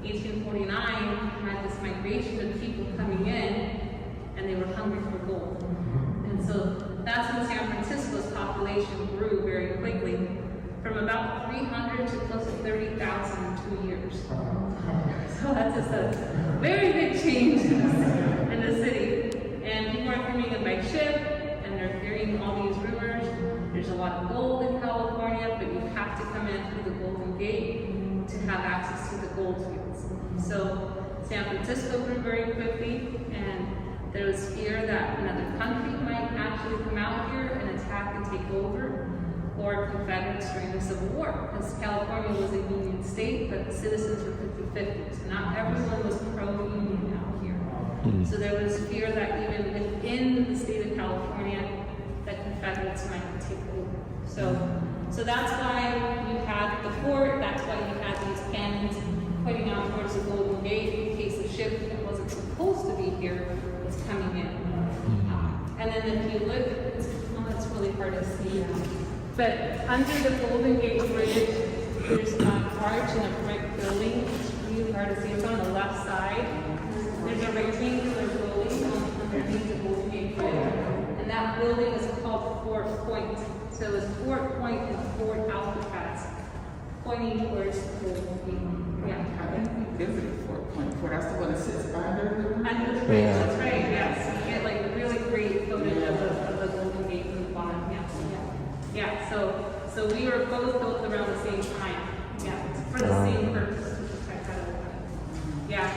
1849 had this migration of people coming in, and they were hungry for gold. And so that's when San Francisco's population grew very quickly, from about 300 to close to 30,000 in 2 years. So that's just a very big change in the city. And people are coming in by ship, and they're hearing all these rumors. There's a lot of gold in California, but you have to come in through the Golden Gate to have access to the gold fields. So San Francisco grew very quickly, and there was fear that another country might actually come out here and attack and take over, or Confederates during the Civil War, because California was a Union state, but the citizens were 50-50, so not everyone was pro-Union out here. So there was fear that even within the state of California, that Confederates might take over. So that's why you had the fort, that's why you had these cannons pointing out towards the Golden Gate in case a ship that wasn't supposed to be here was coming in. And then if you look, it's really hard to see now. But under the Golden Gate Bridge, there's an arch and a brick building. It's really hard to see. It's on the left side. There's a rectangular building underneath the Golden Gate Bridge. And that building is called Fort Point. So it's Fort Point and Fort Alcatraz, pointing towards the Golden Gate. Yeah. I think we visited Fort Point before. That's the one that sits under the bridge, that's right, yes. You get like a really great footage of the Golden Gate from the bottom. Yeah, so we were both built around the same time. Yeah, for the same purpose, to protect that opening. Yeah,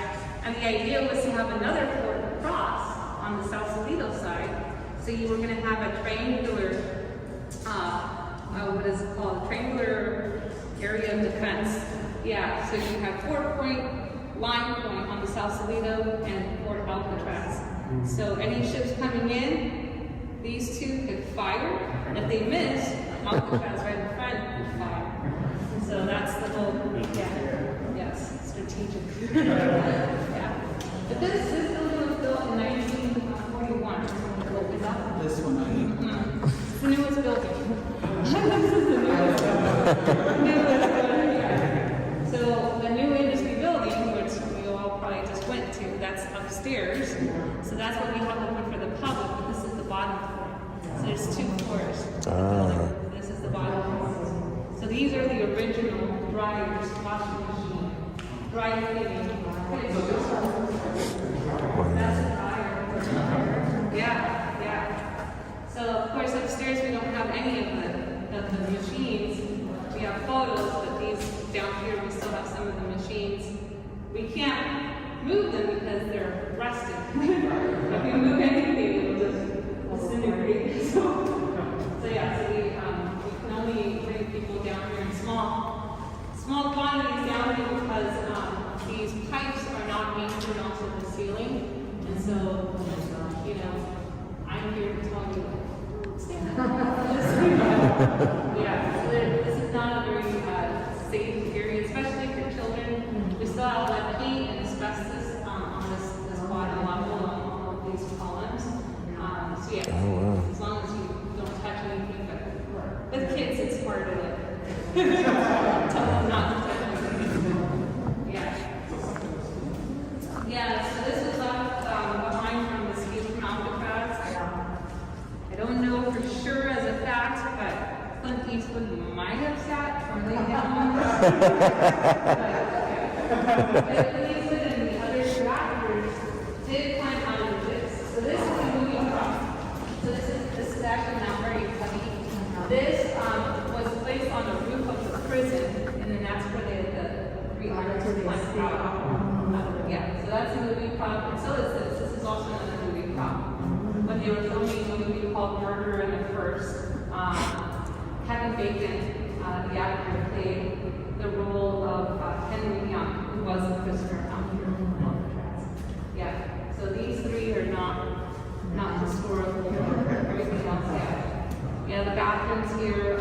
and the idea was to have another fort across on the Sausalito side. So you were going to have a triangular, what is it called? Triangular area of defense. Yeah, so you have Fort Point, Line Point on the Sausalito, and Fort Alcatraz. So any ships coming in, these two could fire, and if they miss, Alcatraz right in front would fire. And so that's the whole, strategic. Yeah. But this building was built in 1941. this one. It's the newest building. This is the newest building. Yeah. So the new industry building, which we all probably just went to, that's upstairs. So that's what we have open for the public, but this is the bottom floor. So there's 2 floors. This is the bottom floor. So these are the original dryers, washing machine, dry cleaning. That's a dryer. Yeah. So of course upstairs we don't have any of the machines. We have photos, but these down here we still have some of the machines. We can't move them because they're rusted. If we move anything, it'll just disintegrate. So we can only bring people down here in small quantities down here because these pipes are not anchored onto the ceiling, and so I'm here to tell you, stand up. So this is not a very safe area, especially for children. We still have lead paint and asbestos on this bottom level on all of these columns. As long as you don't touch anything, but with kids it's hard to tell them not to touch anything. So this was left behind from the escape from Alcatraz. I don't know for sure as a fact, but Clint Eastwood might have sat or laid down on this. Clint Eastwood and the other actors did climb out of this. So this is a movie prop. So this is actually not very heavy. This was placed on the roof of the prison, and then that's where the 3 artists climbed out. So that's a movie prop, and so is this. This is also another movie prop. When they were filming a movie called Murder in the First, Kevin Bacon, the actor, played prisoner out here in Alcatraz. Yeah, so these three are not historical. Everything else, yeah. Yeah, the bathrooms here,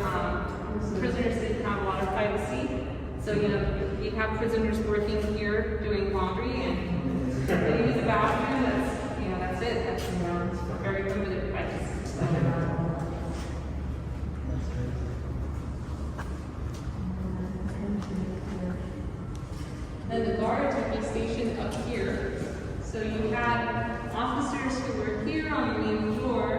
prisoners didn't have a lot of privacy. So, you know, you have prisoners working here doing laundry and they use the bathroom. That's it. That's very primitive practice. Then the guards would be stationed up here. So you had officers who were here on the main floor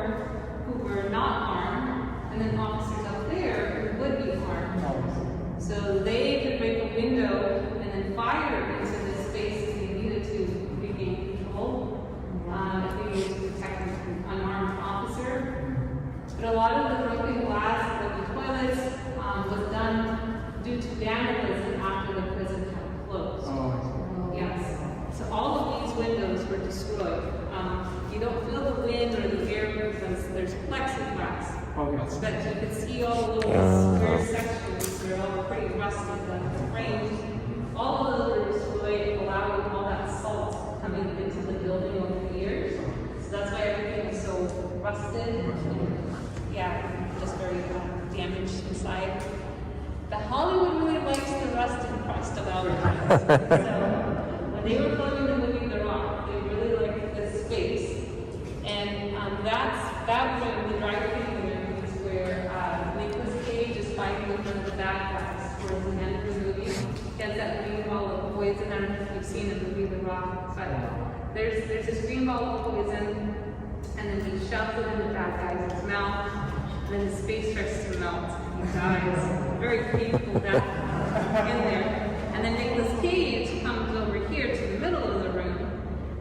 who were not armed, and then officers up there who would be armed. So they could break a window and then fire into this space if they needed to regain control, if they needed to protect an unarmed officer. But a lot of the broken glass of the toilets was done due to vandalism after the prison had closed. Yes. So all of these windows were destroyed. You don't feel the wind or the air because there's plexiglass. But you can see all the little square sections. They're all pretty rusted. The frames, all of those were destroyed, allowing all that salt coming into the building over the years. So that's why everything is so rusted. And, yeah, just very damaged inside. The Hollywood really likes the rust and crust of Alcatraz. So when they were filming the movie The Rock, they really liked this space. And that room, the dry cleaning room, is where Nicolas Cage is fighting with one of the bad guys towards the end of the movie. He has that green ball of poison. I don't know if you've seen the movie The Rock, but there's this green ball of poison, and then he shoves it in the bad guy's mouth, and then his face starts to melt, and he dies. Very painful death in there. And then Nicolas Cage comes over here to the middle of the room,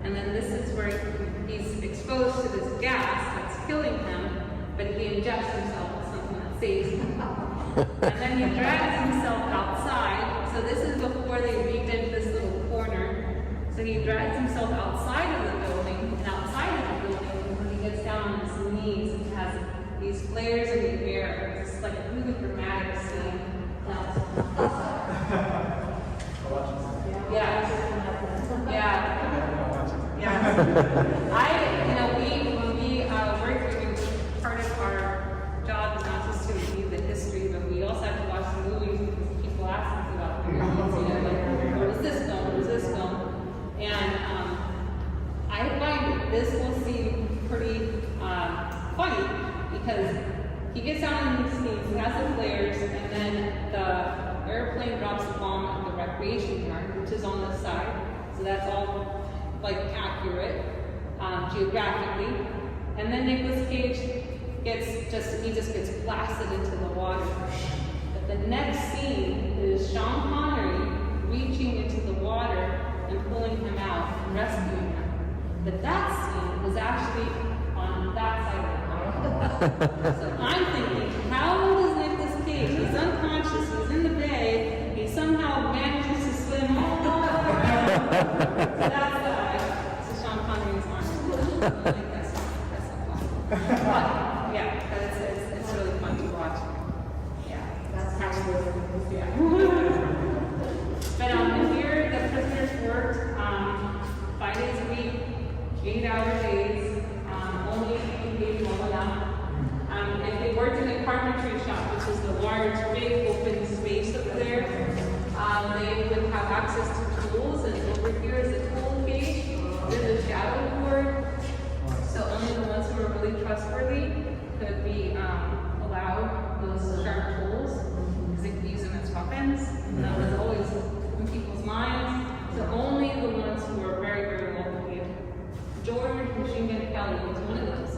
and then this is where he's exposed to this gas that's killing him, but he injects himself with something that saves him. And then he drags himself outside. So this is before they redid this little corner. So he drags himself outside of the building, and outside of the building, when he gets down on his knees, he has these flares in the air. It's like a really dramatic scene. Yeah. When we work, part of our job is not just to read the history, but we also have to watch the movies because people ask us about them. Where was this film? Where was this film? And I find this will seem pretty funny because he gets down on his knees, he has the flares, and then the airplane drops a bomb at the recreation yard, which is on this side. So that's all like accurate geographically. And then Nicolas Cage just gets blasted into the water. But the next scene is Sean Connery reaching into the water and pulling him out and rescuing him. But that scene was actually on that side of the water. So I'm thinking, how old is Nicolas Cage? He's unconscious, he's in the bay, he somehow manages to swim all the way around to that side. So Sean Connery's arm. That's fun. Yeah, but it's really fun to watch. Yeah, that's actually yeah. But here the prisoners worked 5 days a week, 8-hour days, only paid well enough. And they worked in a carpentry shop, which is the large, big open space up there. They would have access to tools, and over here is a tool cage. There's a shadow board. So only the ones who are really trustworthy could be allowed those sharp tools because they could use them as weapons. And that was always in people's minds. So only the ones who were very, very well paid. George Machine Gun Kelly was one of those.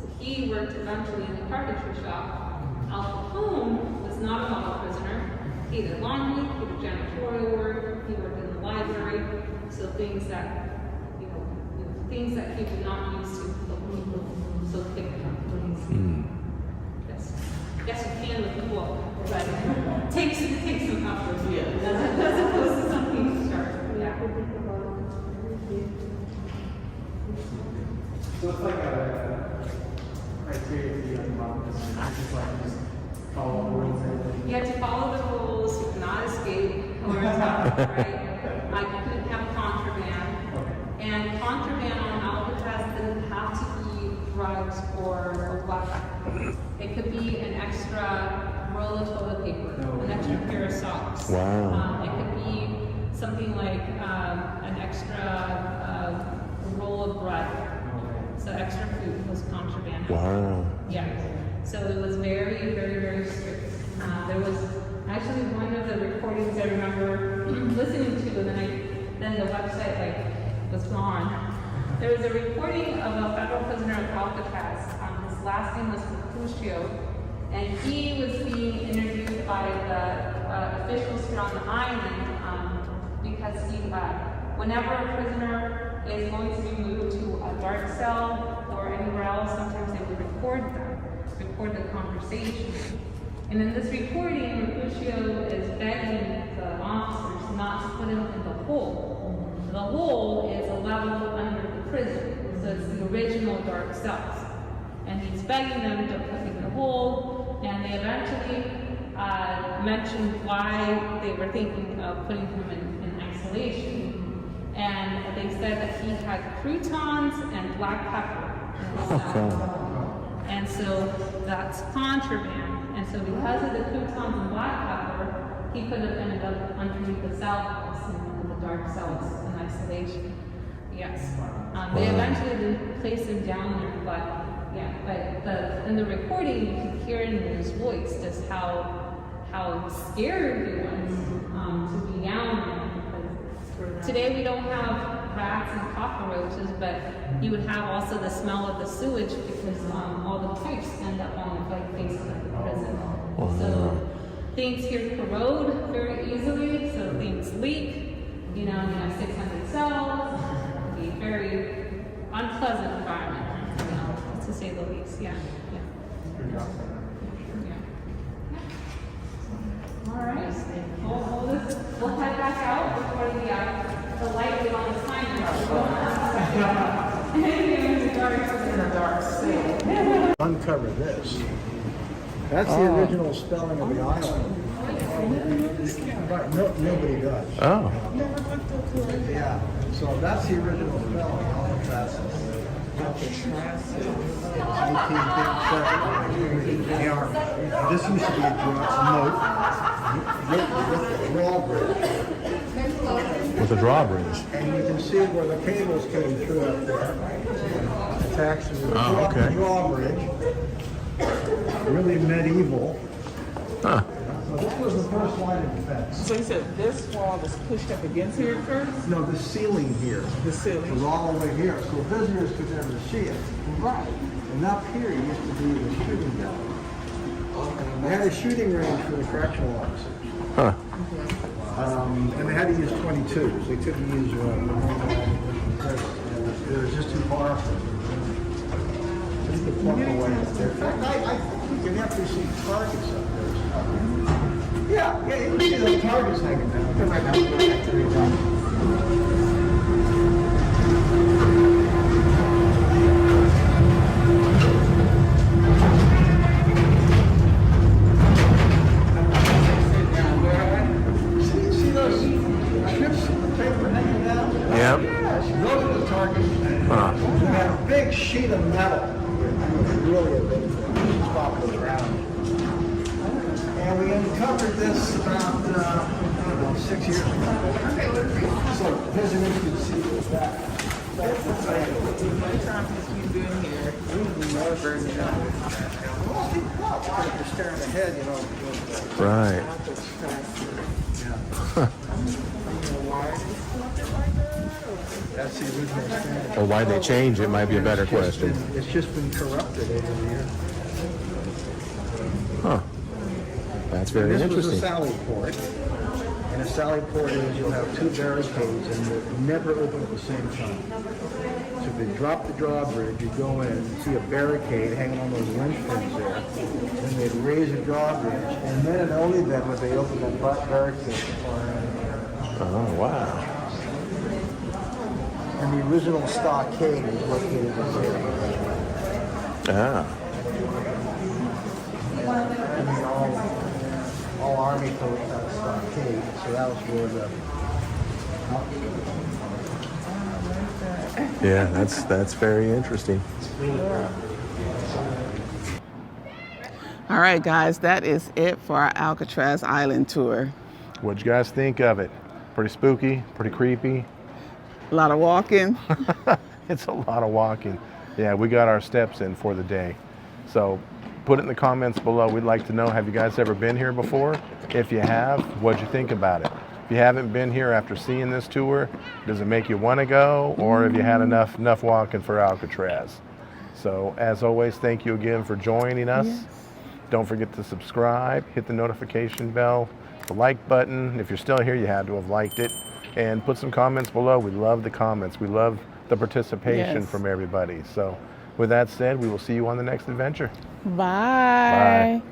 So he worked eventually in the carpentry shop. Al Capone was not a model prisoner. He did laundry, he did janitorial work, he worked in the library. So things that he would not use to so thick companies. Yes, you can with the book, but it takes some effort. As opposed to something sharp. Yeah. So it's like a criteria to be on model business. Just follow the rules and everything. You have to follow the rules, you cannot escape, or right? You couldn't have roll of toilet paper, an extra pair of socks. Wow. It could be something like an extra roll of bread. So extra food was contraband. Wow. Yeah. So it was very, very, very strict. There was actually one of the recordings I remember listening to, and then the website was gone. There was a recording of a federal prisoner of Alcatraz. His last name was Mercutio, and he was being interviewed by the officials here on the island because whenever a prisoner is going to be moved to a dark cell or anywhere else, sometimes they would record the conversation. And in this recording, Mercutio is begging the officers not to put him in the hole. The hole is a level under the prison, so it's the original dark cells. And he's begging them to put him in the hole, and they eventually mentioned why they were thinking of putting him in isolation. And they said that he had croutons and black pepper in his cell. And so that's contraband. And so because of the croutons and black pepper, he could have ended up underneath the cellhouse in the dark cells in isolation. Yes. They eventually did place him down there, but in the recording you could hear in his voice just how scared he was to be down there. Today we don't have rats and cockroaches, but you would have also the smell of the sewage because all the pipes end up on the faces of the prison. So things here corrode very easily, so things leak. You have 600 cells. It'd be a very unpleasant environment, to say the least. Yeah. All right. We'll head back out before the light is on the timer. In the dark cell. Uncover this. That's the original spelling of the island. Right, nobody does. Oh. Yeah, so that's the original spelling, Alcatraz. This used to be a moat with a drawbridge. With a drawbridge. And you can see where the cables came through up there. Attached to the drawbridge. Really medieval. Huh. So this was the first line of defense. So you said this wall was pushed up against here first? No, the ceiling here. The ceiling. Was all the way here, so visitors could never see it. Right. And up here used to be the shooting gallery. They had a shooting range for the correctional officers. Huh. And they had to use 22s. They couldn't use it was just too far. Just the plug away up there. In fact, I think you can actually see targets up there. Yeah, you can see the targets hanging down. Right now. Yep. Those are the targets. We had a big sheet of metal. It was really a big spot on the ground. And we uncovered this about 6 years ago. So visitors could see that. That's the thing. By the time you've been here, we've never burned it up. Well, if you're staring ahead, Right. That's the original standard. Or why they change it might be a better question. It's just been corrupted over the years. Huh. That's very This interesting. was a sally port. And a sally port is you'll have two barricades and they'll never open at the same time. So if you drop the drawbridge, you go in and see a barricade hanging on those linchpins there. Then they'd raise the drawbridge. And then and only then would they open that barricade. Oh, wow. And the original stockade was located in this area. Ah. And all Army stockade, so that was where the... Yeah, that's very interesting. All right, guys, that is it for our Alcatraz Island tour. What'd you guys think of it? Pretty spooky, pretty creepy. A lot of walking. It's a lot of walking. Yeah, we got our steps in for the day. So put it in the comments below. We'd like to know, have you guys ever been here before? If you have, what'd you think about it? If you haven't been here after seeing this tour, does it make you want to go? Or have you had enough walking for Alcatraz? So as always, thank you again for joining us. Yes. Don't forget to subscribe, hit the notification bell, the like button. If you're still here, you had to have liked it. And put some comments below. We love the comments. We love the participation Yes. from everybody. So with that said, we will see you on the next adventure. Bye. Bye.